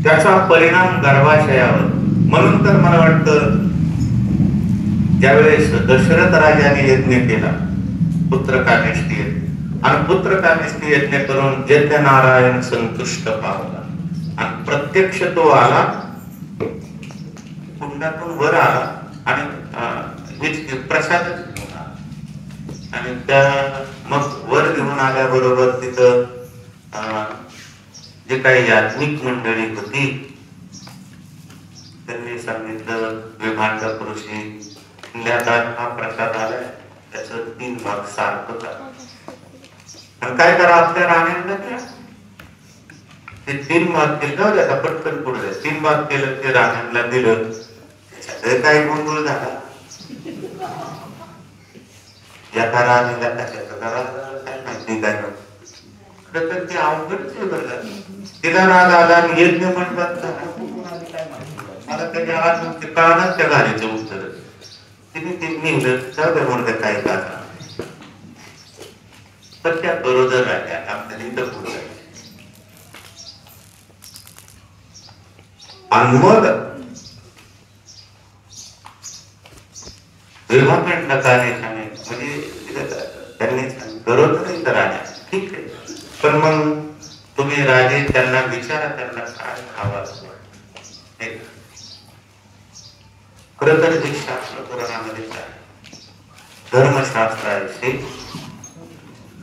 त्याचा परिणाम गर्भाशयावर. म्हणून तर मला वाटतं ज्यावेळेस दशरथ राजाने यज्ञ केला पुत्रकामेष्टी यज्ञ, आणि पुत्रकामेष्टी यज्ञ करून यज्ञ नारायण संतुष्ट पावला आणि प्रत्यक्ष तो आला, कुंडातून वर आला आणि प्रसाद घेऊन आला. आणि त्या मग वर घेऊन आल्याबरोबर तिथं जे काही याज्ञिक मंडळी होती त्यांनी सांगितलं, विभांडक ऋषी हा प्रसाद आलाय, त्याचं 3 भाग सारखं करा. आणि काय करा, आपल्या राण्यांना द्या. ते 3 भाग केलं, जाऊ द्या पटकन पुढे 3 भाग केलं, ते राण्यांना दिलं. त्याच्यात काय गोंधळ झाला, एका राणीला कशाचं करा काय माहिती काय नव्हतं. तर ते अवघडच बरं, तिला राग आला आणि यज्ञ म्हणतात मला त्याच्या आज कळणार त्या गाडीचं उत्तर. तिने ते निघलं, जाऊ द्या म्हणते काय का, तर त्या बरोबर राहिल्या. आपल्याला इथं पुढे आणि मग विभागण नकाने म्हणजे त्यांनी गरज नाही तर राजा ठीक आहे, पण मग तुम्ही राजे त्यांना विचारा त्यांना काय खावा. खरं तर जे शास्त्र पुराणामध्ये धर्मशास्त्र आहे ते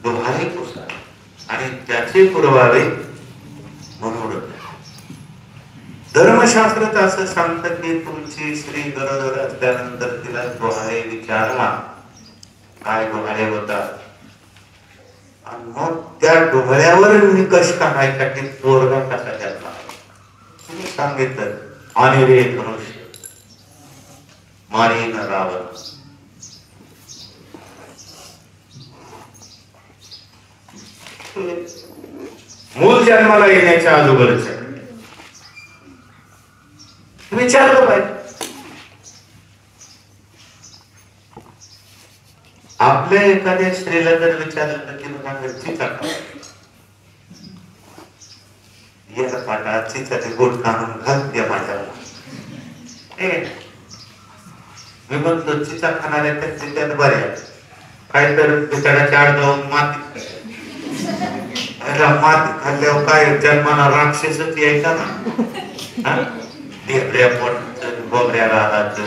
दोहारे पुस्तक आणि त्याचे पुरवावे मनोरथ. धर्मशास्त्रात असं सांगतं की तुमची स्त्री गरोदर असल्यानंतर तिला दोहारे विचारला, काय डोहाळे होतात, आणि मग त्या डोहाळ्यावर निकष काढायचा की पोरगा कसा जन्मा. तुम्ही सांगितलं आणि रे धनुष्य मारी न रावण. मूल जन्माला येण्याच्या अगोदरच विचारलं पाहिजे. आपल्या एखाद्या स्त्रीला जर विचारलं तर ती म्हणा या पाठाची गोट काढून घालते माझ्याला. मी म्हणतो चिचा खाणाऱ्या त्यात बऱ्या काय तर बिचाराच्या आड जाऊन माती खाल्ल्यावर काय जन्माला राक्षसच यायचा ना. ढेकड्या पोटाचं, बोबड्या रागाचं,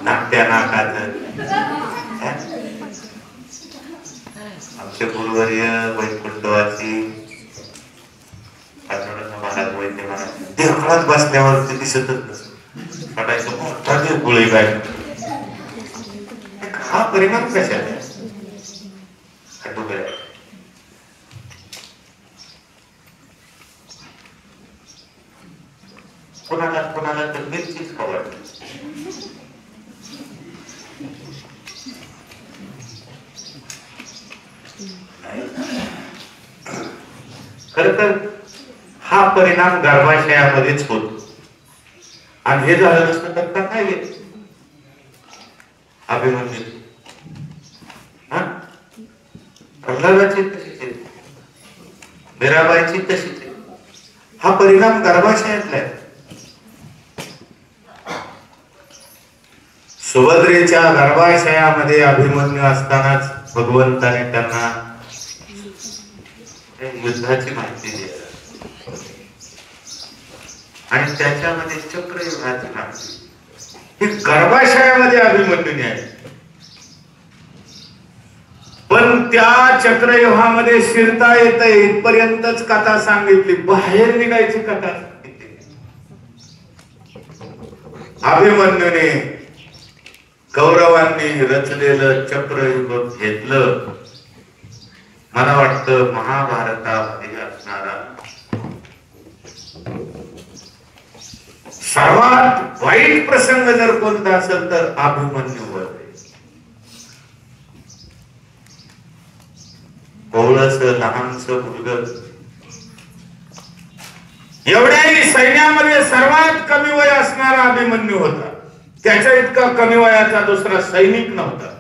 नाट्या नाकाचं. आमचे गुरुवर्य वैकुंठवासी महाराज वैद्य महाराज देवळात बसल्यावर ते दिसतच नसत, पटायचं मोठा गोळी काय. हा परिणाम कशाला कोणाला कोणाला तर मिरचीच आवडते. खर तर हा परिणाम गर्भाशयामध्येच होतो आणि हे झालं नसतं तर का काय येत. अभिमन्यू प्रल्हादाची तशीच आहे, मीराबाईची तशीच आहे. हा परिणाम गर्भाशयातला आहे. सुभद्रेच्या गर्भाशयामध्ये अभिमन्यू असतानाच भगवंताने त्यांना युद्धाची माहिती दिली आणि त्याच्यामध्ये चक्रव्यूहाची माहिती. हे गर्भाशयामध्ये अभिमन्यूने आहे. पण त्या चक्रव्यूहामध्ये शिरता येत इथपर्यंतच कथा सांगितली, बाहेर निघायची कथा सांगितली. अभिमन्यूने कौरवांनी रचलेलं चक्रव्यूह घेतलं. मला वाटतं महाभारतामध्ये असणारा सर्वात वाईट प्रसंग जर कोणता असेल तर अभिमन्यूवर. कोवळस लहानस मुलग, एवढ्याही सैन्यामध्ये सर्वात कमी वय असणारा अभिमन्यू होता. त्याच्या इतका कमी वयाचा दुसरा सैनिक नव्हता.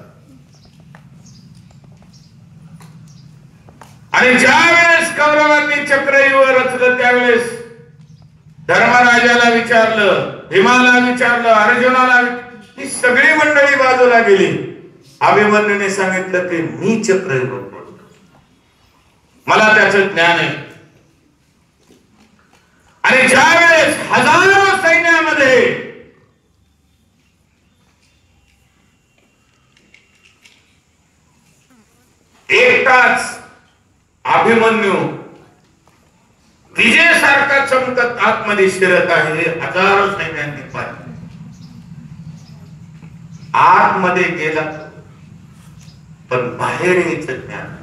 आणि ज्या वेळेस कौरवांनी चक्रव्यूह रचलं त्यावेळेस धर्मराजाला विचारलं, भीमाला विचारलं, अर्जुनाला, ही सगळी मंडळी बाजूला गेली. अभिमन्यूने सांगितलं की मी चक्रव्यूह बोलतो, मला त्याचं ज्ञान आहे. आणि ज्या वेळेस हजारो सैन्यामध्ये एकटाच अभिमन्यू विजयासारखा चमकत आतमध्ये शिरत आहे, हजारो सैन्यांनी पाहिजे. आतमध्ये गेला पण बाहेर यायचं ज्ञान.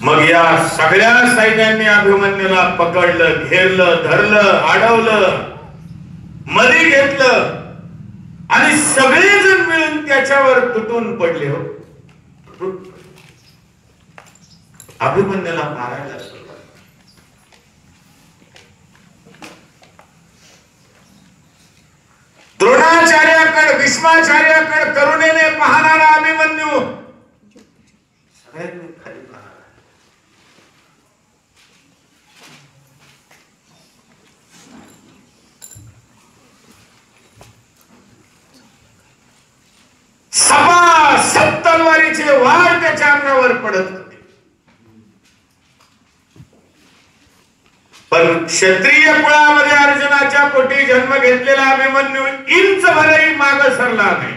मग या सगळ्या सैन्यांनी अभिमन्यूला पकडलं, घेरलं, धरलं, अडवलं, मध्ये घेतलं आणि सगळेजण मिळून त्याच्यावर तुटून पडले. हो, अभिमन्यूला मारायला सुरुवात. द्रोणाचार्याकडे, भीष्माचार्याकडे करुणेने पाहणारा अभिमन्यू सगळ्यांनी खाली पाहणारा. सपा तलवारीचे वार त्याच्या अंगावर पडत होते. पण क्षत्रिय कुळामध्ये अर्जुनाच्या पोटी जन्म घेतलेला अभिमन्यू इंच भरही माग सरला नाही.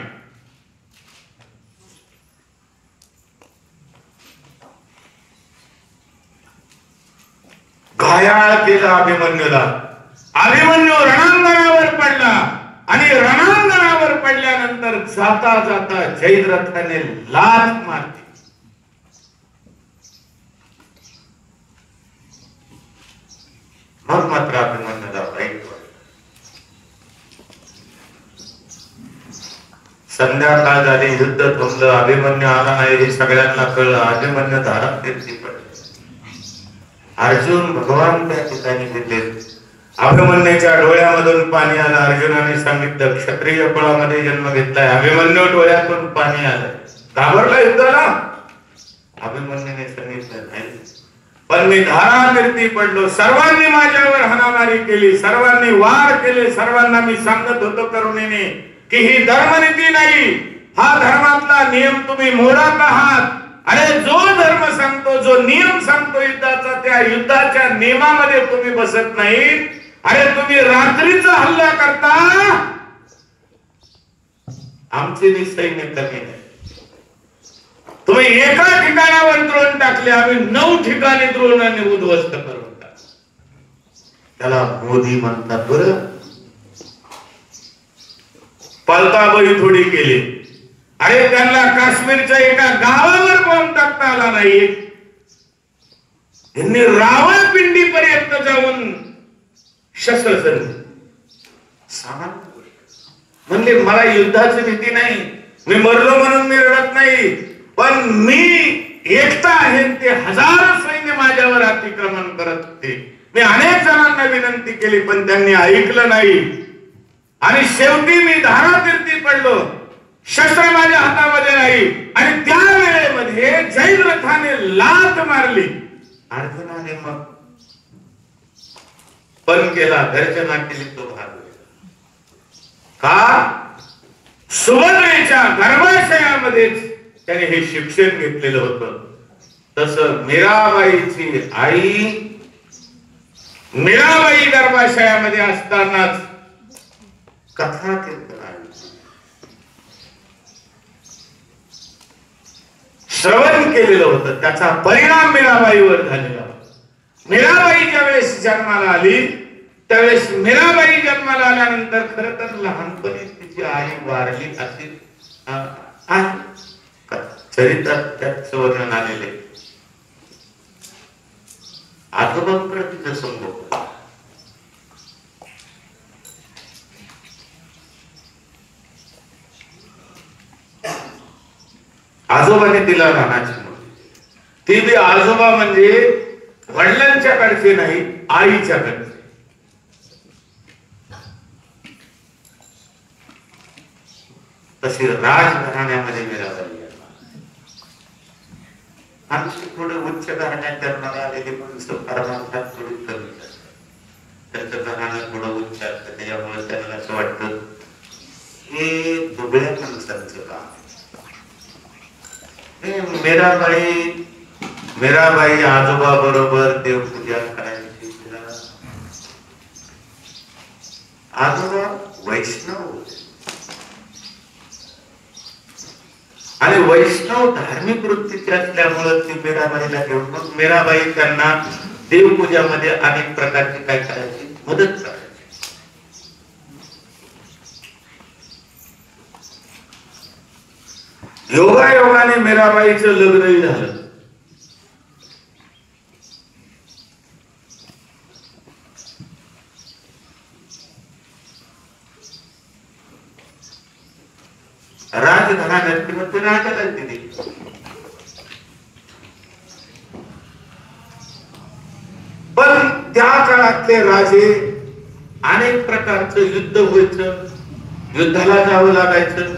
घायाळ केला अभिमन्यूला. अभिमन्यू रणांगणावर पडला आणि रणांगणावर पडल्यानंतर जाता जाता जयद्रथाने लाथ मारली. मग मात्र अभिमन्यूला वाईट वाटलं. संध्याकाळ झाली, युद्ध थांबलं, अभिमन्यू आला नाही हे सगळ्यांना कळलं. अभिमन्यू धारात फिरती पडले. अर्जुन भगवान त्या ठिकाणी गेले. अभिमन्यूच्या डोळ्यामधून पाणी आलं. अर्जुनाने सांगितलं क्षत्रिय कुळामध्ये जन्म घेतलाय. अभिमन्यू डोळ्यातून पाणी आलं. घाबरला युद्धाला. अभिमन्यूने सांगितलं नाही, पण मी धारातीर्थी पडलो. सर्वांनी माझ्यावर हाणामारी केली, सर्वांनी वार केले. सर्वांना मी सांगत होतो करुणेने की ही धर्मनीती नाही, हा धर्मातला नियम तुम्ही मोडत आहात. अरे जो धर्म सांगतो, जो नियम सांगतो युद्धाचा, त्या युद्धाच्या नियमामध्ये तुम्ही बसत नाही. अरे तुम्ही रात्रीचा हल्ला करता, आमचे सैन्य कमी नाही. तुम्ही एका ठिकाणावर द्रोण टाकले, आम्ही 9 ठिकाणी द्रोणाने उद्ध्वस्त करून टाकले. त्याला मोदी म्हणतात. बरं, पलताबाई थोडी केली. अरे त्यांना काश्मीरच्या एका गावावर बॉम्ब टाकता आला नाही. यांनी रावळपिंडी पर्यंत जाऊन शस्त्रसंधी म्हणले मला युद्धाची भीती नाही, मी मरलो म्हणून मी रडत नाही, पण मी एकटा आहे. ते हजारो सैन्य माझ्यावर अतिक्रमण करत होते. मी अनेक जणांना विनंती केली पण त्यांनी ऐकलं नाही. आणि शेवटी मी धारातीर्थी पडलो. शस्त्र माझ्या हातामध्ये नाही. आणि त्या वेळेमध्ये जयद्रथाने लाथ मारली. अर्जुनाने मग पण केला, गर्जना केली, तो भाग का सुभद्रेच्या गर्भाशयामध्येच त्याने हे शिक्षण घेतलेलं होतं. तसं मीराबाईची आई मीराबाई गर्भाशयामध्ये असतानाच कथा कीर्तन श्रवण केलेलं होतं, त्याचा परिणाम मीराबाईवर झालेला होता. मीराबाई ज्यावेळेस जन्माला आली त्यावेळेस मीराबाई जन्माला आल्यानंतर खर तर लहानपणी तिची आई वारली अशी चरित्रात त्याचं वर्णन आलेले. आजोबांकडे तिचं संभोग, आजोबाने तिला लहानाची मुलगी. ती बी आजोबा म्हणजे वडिलांच्या कडचे नाही, आईच्या कडचे. तशी राजघराण्यामध्ये मीराबाई आमची थोडे उच्च घराण्यात जन्माला आलेली माणसं परमार्थात थोडी कमी असतात. त्यांचं घराणं थोडं उच्च असतं, त्याच्यामुळे त्यांना असं वाटतं हे दुबळ्या माणसांचं काम. मीराबाई आजोबा बरोबर देवपूजा करायची. आजोबा वैष्णव होते आणि वैष्णव धार्मिक वृत्तीचे असल्यामुळे ती मीराबाईला घेऊन मग मीराबाई त्यांना देवपूजामध्ये अनेक प्रकारची काय करायची, मदत करायची. योगायोगाने मीराबाईचं लग्नही झालं. राजघराण्यात किंवा ते राजाला दिली. पण त्या काळातले राजे अनेक प्रकारचं युद्ध व्हायचं, युद्धाला जावं लागायचं.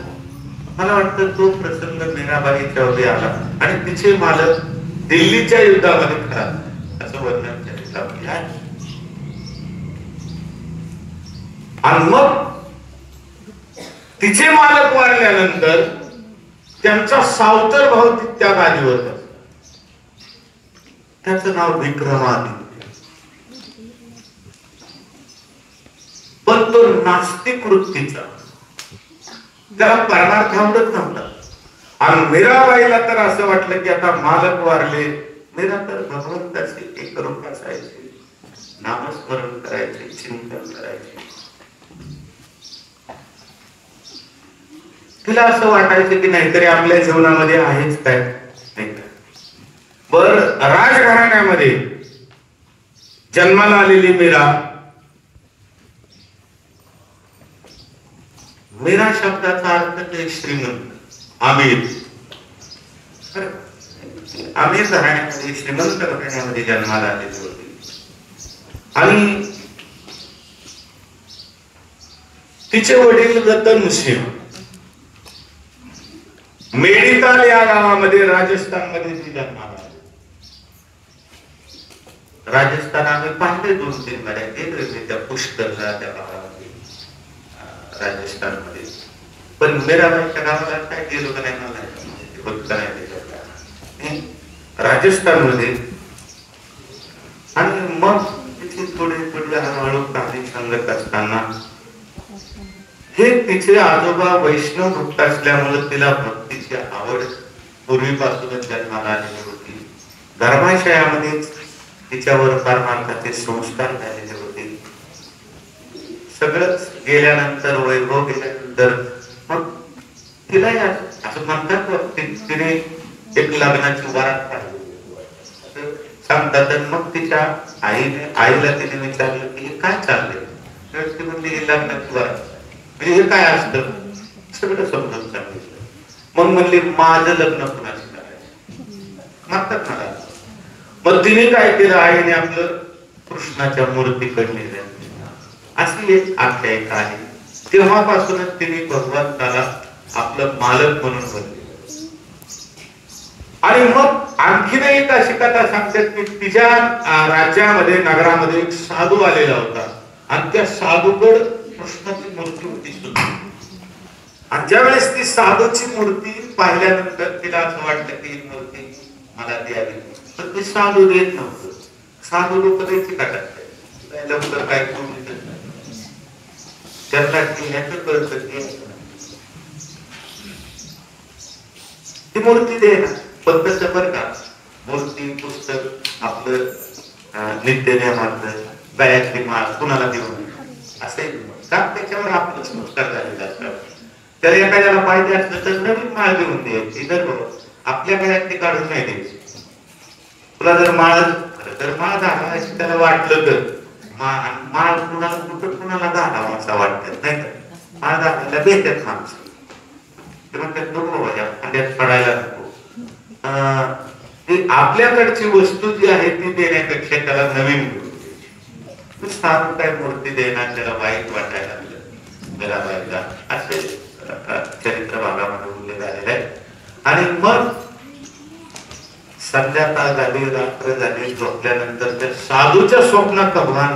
मला वाटतं तो प्रसंग मीराबाईच्या वेळी आला आणि तिचे मालक दिल्लीच्या युद्धामध्ये खराब असं वर्णन केलं आहे. आणि मग तिचे मालक वारल्यानंतर त्यांचा सावतर भाऊ त्या गादीवर बसला. त्याचं नाव विक्रमादित्य. पण तो नास्तिक वृत्तीचा, त्याला परमार्थ आवडत नव्हता. आणि मीराबाईला तर असं वाटलं की आता मालक वारले, मीरा तर भगवंताची एक रूप असायचे, नामस्मरण करायचे, चिंतन करायचे. तिला असं वाटायचं की नाहीतरी आपल्या जीवनामध्ये आहेच काय नाही. बर राजघराण्यामध्ये जन्माला आलेली मीरा, मीरा शब्दाचा अर्थ श्रीमंत, आमिर. आमिर घराण्यामध्ये, श्रीमंत घराण्यामध्ये जन्माला आलेली होती. आणि तिचे वडील रतन मुस्लिम मेडिताल या गावामध्ये राजस्थानमध्ये ती जन्माला आली. राजस्थान आम्ही पाहिले 2-3 वेळा गेले त्या पुष्करला, त्या गावामध्ये राजस्थानमध्ये. पण मीराबाईच्या गावाला काय गेलो का नाही मला नाही, राजस्थानमध्ये. आणि मग तिथे थोडे हळूहळू काही सांगत असताना हे तिचे आजोबा वैष्णव भक्त असल्यामुळे तिला भक्तीची आवड पूर्वीपासूनच जन्माला आलेली होती. गर्भाशयामध्येच तिच्यावर परमार्थाचे संस्कार झालेले होते. सगळंच गेल्यानंतर, वैभव गेल्यानंतर मग तिला असं म्हणतात तिने एक लग्नाची वरात काढली सांगतात. मग तिच्या आईला तिने विचारलं की हे काय चाललंय. ती म्हणली ही लग्नाची वरात म्हणजे हे काय असतं, सगळं समजून सांगितलं. मग म्हणली माझं लग्न कुणाशी करायचं म्हणतात मला. मग तिने काय केलं, आईने आपलं कृष्णाच्या मूर्तीकडे अशी एक आख्यायिका आहे. तेव्हापासूनच तिने भगवंताला आपलं मालक म्हणून बनले. आणि मग आणखीन एक अशी कथा सांगतात की तिच्या राज्यामध्ये, नगरामध्ये एक साधू आलेला होता आणि त्या साधूकड कृष्णाची मूर्ती होती सुद्धा. आणि ज्यावेळेस ती साधूची मूर्ती पाहिल्यानंतर तिला असं वाटलं की ही मूर्ती मला द्यावी. पण ते साधू देत नव्हतं. साधू लोक द्यायची का टाकतात लवकर काय करून. त्यांना ह्याचं कळतं की ती मूर्ती दे ना. पण तसं बरं का, मूर्ती पुस्तक आपलं नित्य नियमातलं गळ्यातली माळ कुणाला देऊन असे का, त्याच्यावर आपलं संस्कार झालेला असतात. त्याला एखाद्याला पाहिजे असलं तर नवीन माळ देऊन द्यायची, आपल्या गळ्यातली काढून नाही द्यायची. तुला जर माळ तर माळ घाला त्याला वाटलं तर माळ कुणाला कुठं कुणाला घालावं असं वाटत नाही का. माळ घालायला भेटत माणसं ते म्हणतात नको बाबा अंड्यात पडायला नको. आपल्याकडची वस्तू जी आहे ती देण्यापेक्षा त्याला नवीन तू साधू काय मूर्ती देणार त्याला वाईट वाटायला लागलं त्याला वाईटला असे चरित्र भागामध्ये उल्लेख झालेला आहे. आणि मग संध्याकाळ झाली, रात्र झाली, झोपल्यानंतर त्या साधूच्या स्वप्नात भगवान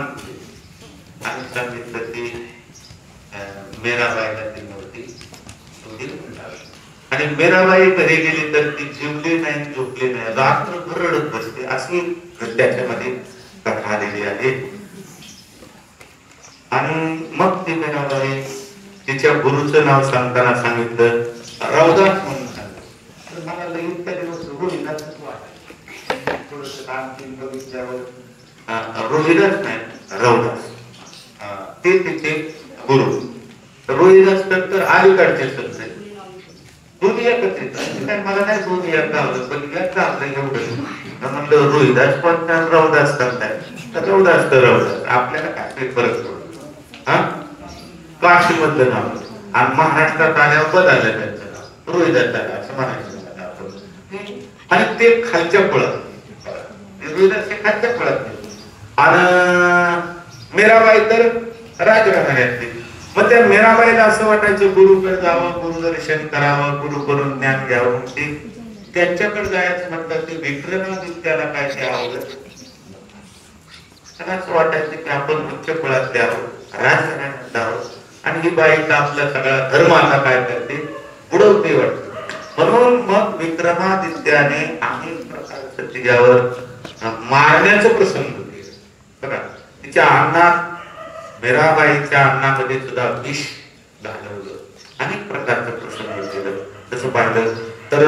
आणि सांगितलं की मीराबाईला ती मूर्ती आणि मीराबाई घरी गेली तर ती जिवली नाही, झोपली नाही, रात्रभर रडत बसते अशी त्याच्यामध्ये कथा आलेली आहे. आणि मग ती मीराबाई तिच्या गुरुचं नाव सांगताना सांगितलं रवदास म्हणून सांगितलं. मला लगेच त्या दिवस रोहिदास वाटलं, थोडस आणखी बघितल्यावर रोहिदास नाही रवदास ते तिचे गुरु. रोहिदास तर अलीकडचे संत दोन्ही एकत्रित काय मला नाही दोन्ही एकदा आवडत पण एकदा आपलं एवढं म्हणलं रोहिदास पण रवदास करताय तर रवदास तर रवदास आपल्याला काय फरक पडतो. हा काशी मधलं नाव आणि महाराष्ट्रात आल्यावर बदललं त्यांचं नाव रोहिदास झालं असं म्हणायचं आपण. आणि ते खालच्या पळत रोहिदास हे खालच्या पळत आणि मीराबाई तर राजघराण्यातली. मग त्या मीराबाईला असं वाटायचं गुरुकडे जावं, गुरुदर्शन करावं, गुरुकडून ज्ञान घ्यावं. ते त्यांच्याकडे जायचं म्हणतात ते विक्रमादित्याला काय ते आवडत त्याला असं वाटायचं की आपण उच्च कुळातले आहोत, राजघराण्यात आहोत आणि ही बाई आपला सगळा धर्म आता काय करते बुडवते वाटत. म्हणून मग विक्रमादित्याने अनेक प्रकारचं तिच्यावर मारण्याचं प्रसंग केलं. बघा तिच्या अन्नात मीराबाईच्या अन्नामध्ये सुद्धा विष घालवलं, अनेक प्रकारचं प्रसंग केलं. तसं पाहिलं तर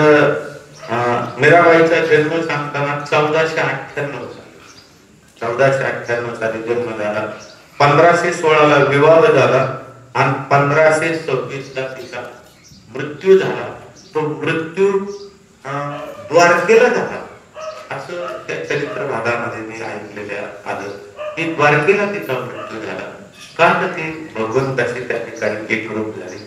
मीराबाईचा जन्म सांगताना 1498 साली जन्म झाला, 1516 ला विवाह झाला आणि 1526 ला तिचा मृत्यू झाला. तो मृत्यू द्वारकेला झाला असं त्या चरित्र भागामध्ये मी ऐकलेल्या आलं की द्वारकेला तिचा मृत्यू झाला. का तर ती भगवंताची त्या ठिकाणी एकरूप झाली.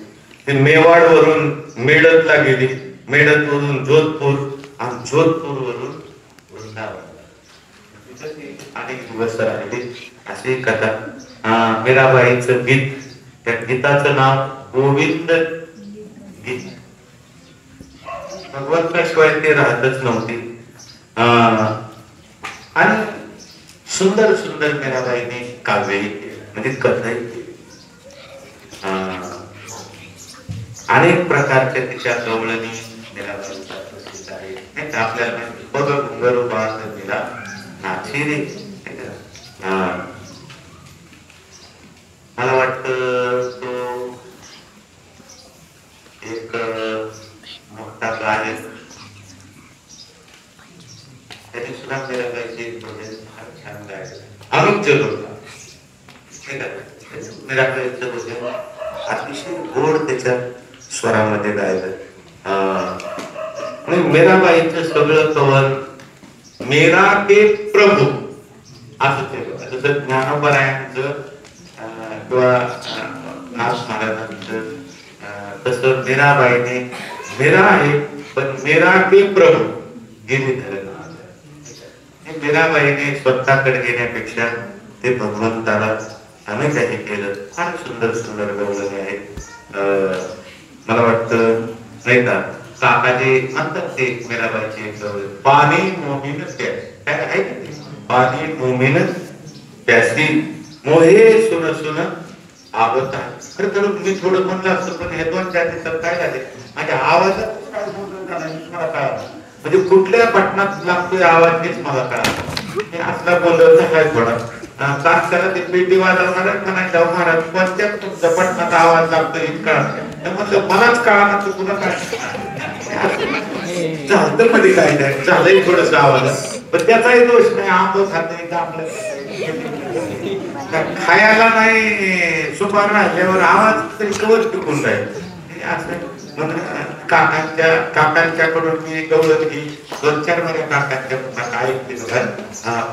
ती मेवाड वरून मेडतला गेली, मेडत वरून जोधपूर आणि जोधपूर वरून वृंदावन अनेक दिवस राहिली अशी कथा. मीराबाईचं गीत, त्या गीताचं नाव गोविंद गीत. भगवंताशिवाय ते राहतच नव्हती. आणि सुंदर सुंदर मीराबाईने काव्यही केली म्हणजे कथाही केली. अनेक प्रकारच्या तिच्या गवळणी मीराबाईचा प्रसिद्ध आहे. आपल्याला बघ घुंगरूबात मीरा नाची रे. मला वाटतं तो एक मोठा गायक त्याने सुद्धा मीराबाईचे एक भजन फार छान गायलं, अमित जलोटा. मीराबाईचं भजन अतिशय गोड त्याच्या स्वरामध्ये गायलं. आणि मीराबाईचं सगळं कवन मेरा के प्रभू असं ते. जसं ज्ञानोबरायांचं किंवा नाथ महाराजांचं तसं मीराबाईने मेरा आहे पण मेरा के प्रभू गिरीधर. मीराबाईने स्वतःकडे घेण्यापेक्षा ते भगवंताला आम्ही काही केलं. फार सुंदर सुंदर गवळणी आहेत. मला वाटतं नाही का काकाजी म्हणतात ते मीराबाईची एक गवळणी, पाणी मोहीन प्यासी काय आहे ते, पाणी मोहीन प्यासी मोहे सुन सुन आवत आहे. खरं तर मी थोडं म्हणलं असतं पण हे दोन चार दिवसात काय झाले माझ्या आवाजात काय बोलत झाला मला कळालं. म्हणजे कुठल्या पटनात लागतोय आवाज हेच मला कळालं. असला बोलत काय थोडा कापसाला ते पेटी वाजवणार म्हणायचा महाराज कोणत्या तुमच्या पटनाचा आवाज लागतो इतका म्हटलं मलाच कळा तू तुला काय झालं मध्ये काय नाही झालंय थोडस आवाज पण त्याचाही दोष नाही आंब खात आपलं खायला नाही सुपार राहिल्यावर आवाज तरी कवर टिकून राहील असं म्हणून काकांच्याकडून मी गवळण ही 2-4 महिने काकांच्या पुन्हा ऐकते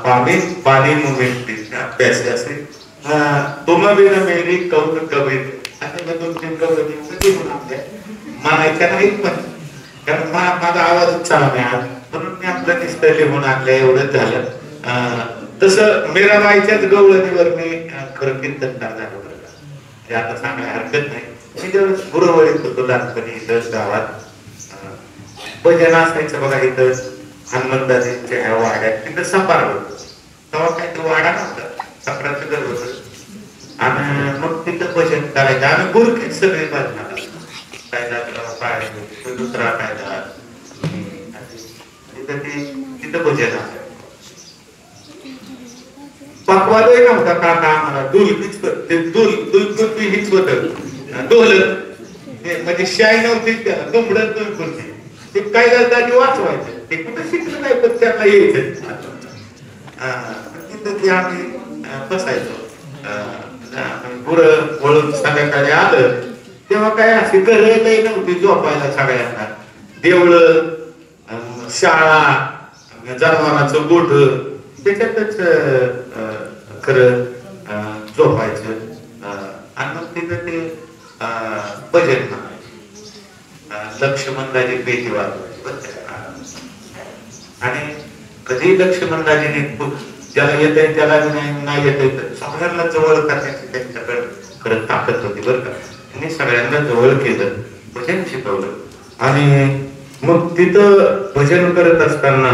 पाणी पाणी मुमेंट पैसे असे तुम बिन मेरी कौन कबीर असं 2-3 गवळणी म्हणून आपल्या म्हणायच्या नाही पण कारण माझा आवाजच चालू नाही आज म्हणून मी आपलं निष्ठ लिहून आणलं एवढंच झालं तसं मीराबाईच्याच गवळणीवर मी खरं कीर्तनकार झालो बरं आता सांगायला हरकत नाही मी जेव्हा गुरुवळीत होतो लहानपणी इथं गावात भजन असायचं बघा इथं हनुमंताजींच्या ह्या वाड्यात तिथं सपार होत तेव्हा काहीतरी वाडा नव्हता सपराचं घर होत आणि मग तिथं भजन करायचं आम्ही गुरुकीत सगळे भजनाला कायदा काय दुसरा कायदा तिथं भजन असायचं पकवादही नव्हता काका आम्हाला दुलकीच दुलकुर्ती हीच होत ढोलक म्हणजे शाई नव्हतीच त्याला दुमडत दुलकुर्ती ते काय करतात वाचवायचं ते कुठं शिकलं नाही पण त्यांना यायचं तिथं ते आम्ही बसायचो गुरं वळून संध्याकाळी आलं तेव्हा काय अशी घरं नाही नव्हती झोपायला सगळ्यांना देवळं शाळा जनावरांचं गोठ त्याच्यातच खरं झोपायचं आणि मग तिथं ते भजन लक्ष्मणराजे पेटी वाजवायचे आणि कधी लक्ष्मणराजेने ज्याला येत आहे त्याला नाही येत आहे सगळ्यांना जवळ करण्याची त्यांच्याकडे खरं ताकद होती बरं का त्यांनी सगळ्यांना जवळ केलं भजन शिकवलं आणि मग तिथं भजन करत असताना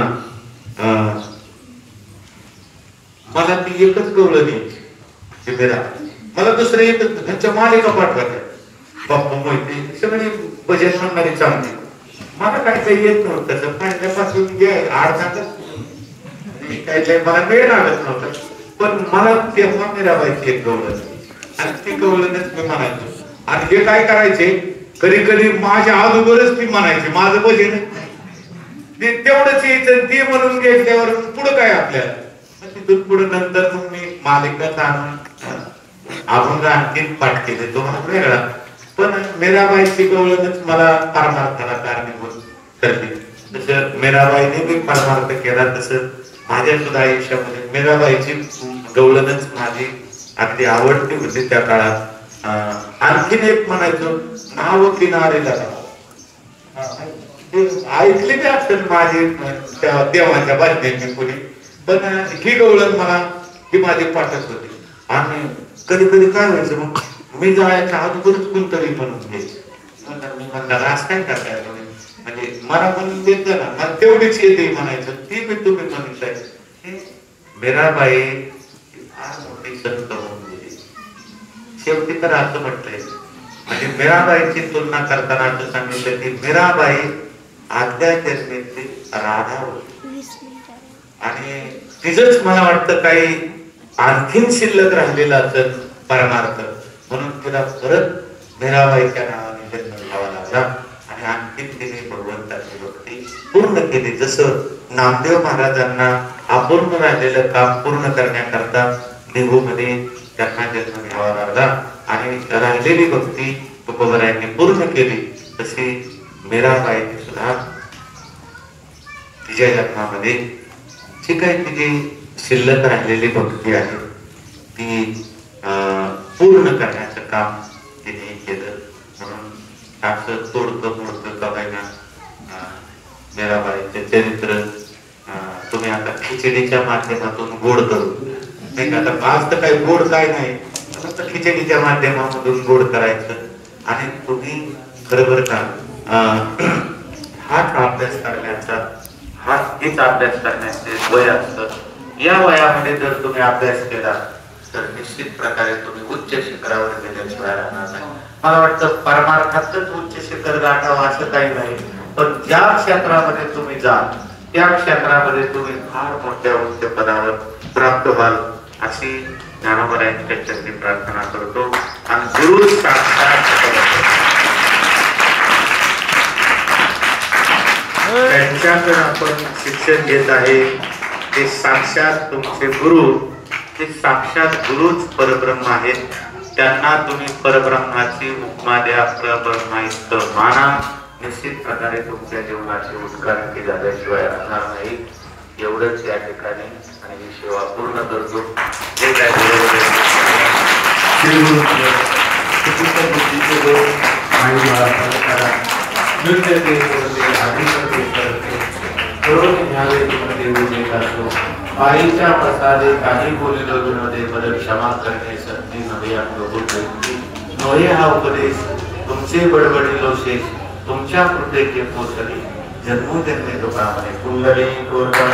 मला ती एकच गवळण यायची मला दुसरं येत त्यांच्या मालिका पाठवायच्या बाप्पा माहिती सगळे भजन म्हणणारी चांगली मला काही येत नव्हतं पहिल्यापासून काही मला वेळ लागत नव्हता पण मला तेव्हा मीराबाईची एक गवळण आणि ती गवळणच मी म्हणायचो आणि हे काय करायचे कधी कधी माझ्या अगोदरच ती म्हणायची माझं भजन ते तेवढंच यायचं ते म्हणून घेतल्यावर पुढं काय आपल्याला तिथून पुढे नंतर मग मी मालिकाच आणून अभंग आणखीन पाठ केले तो भाग वेगळा पण मीराबाईची गवळणच मला परमार्थाला कारणीभूत ठरली जसं मीराबाईने मी परमार्थ केला तसं माझ्या सुद्धा आयुष्यामध्ये मीराबाईची गवळणच माझी अगदी आवडती होती त्या काळात आणखीन एक म्हणायचो नाव किनारेला ऐकली बी असेल माझी देवाच्या बातम्या कोणी पण ही गवळण मला ही माझी पाठच होती आणि कधी कधी काय व्हायचं मग मी जायच्या अगोदरच कोणतरी म्हणून घ्यायचं मी म्हणणार आज काय करताय म्हणजे मला म्हणून देत ना मला तेवढीच येते म्हणायचं ती मी तुम्ही म्हणताय मीराबाई फार मोठी संत होऊन गेली शेवटी तर असं म्हटलंय म्हणजे मीराबाईची तुलना करताना असं सांगितलं की मीराबाई आदल्या जन्मेची राधा होती आणि तिचंच मला वाटतं काही आणखीन शिल्लक राहिलेला असेल परमार्थ म्हणून तिला परत मीराबाईच्या नावाने जन्म घ्यावा लागला आणि आणखीन तिने भगवंताची भक्ती पूर्ण केली जसं नामदेव महाराजांना अपूर्ण राहिलेलं काम पूर्ण करण्याकरता निघूमध्ये त्यांना जन्म घ्यावा लागला आणि राहिलेली भक्ती तुकोबरायांनी पूर्ण केली तशी मीराबाईने सुद्धा तिच्या जन्मामध्ये जी काही तिची शिल्लक राहिलेली भक्ती आहे ती पूर्ण करण्याचं काम तिने केलं म्हणून असं तोडकं मोडकं बघायला मीराबाईचे चरित्र तुम्ही आता खिचडीच्या माध्यमातून गोड करू नाही आता आज तर काही गोड काय नाही फक्त खिचडीच्या माध्यमामधून गोड करायचं आणि तुम्ही खरोबर का हाच अभ्यास करण्याचा हेच अभ्यास करण्याचे वय असतं या वयामध्ये जर तुम्ही अभ्यास केला तर निश्चित प्रकारे तुम्ही उच्च शिखरावर गेल्याशिवाय राहणार नाही मला वाटतं परमार्थातच उच्च शिखर गाठावं असं काही नाही पण ज्या क्षेत्रामध्ये तुम्ही जा त्या क्षेत्रामध्ये तुम्ही फार मोठ्या उच्च पदावर प्राप्त व्हाल अशी ज्ञानोबरायांच्या चरणी प्रार्थना करतो. आणि गुरु साक्षात त्यांच्याकडे आपण शिक्षण घेत आहे. ते साक्षात तुमचे गुरु, ते साक्षात गुरुच परब्रह्म आहेत. त्यांना तुम्ही परब्रह्माची उपमा द्या, परब्रह्माइतक माना. निश्चित प्रकारे तुमच्या जीवनाची उत्क्रांती झाल्याशिवाय राहणार नाही. एवढंच या ठिकाणी आणि ही सेवा पूर्ण करतो. जे काय बरोबर आईच्या प्रसादे काही बोलिलो विनोदे बदल क्षमा करणे संधी नव्हे नोहे हा उपदेश तुमचे बडबडिलो शेष तुमच्या कृते के पोचली जन्मोजन्मे तुका म्हणे कुंडली कोरबा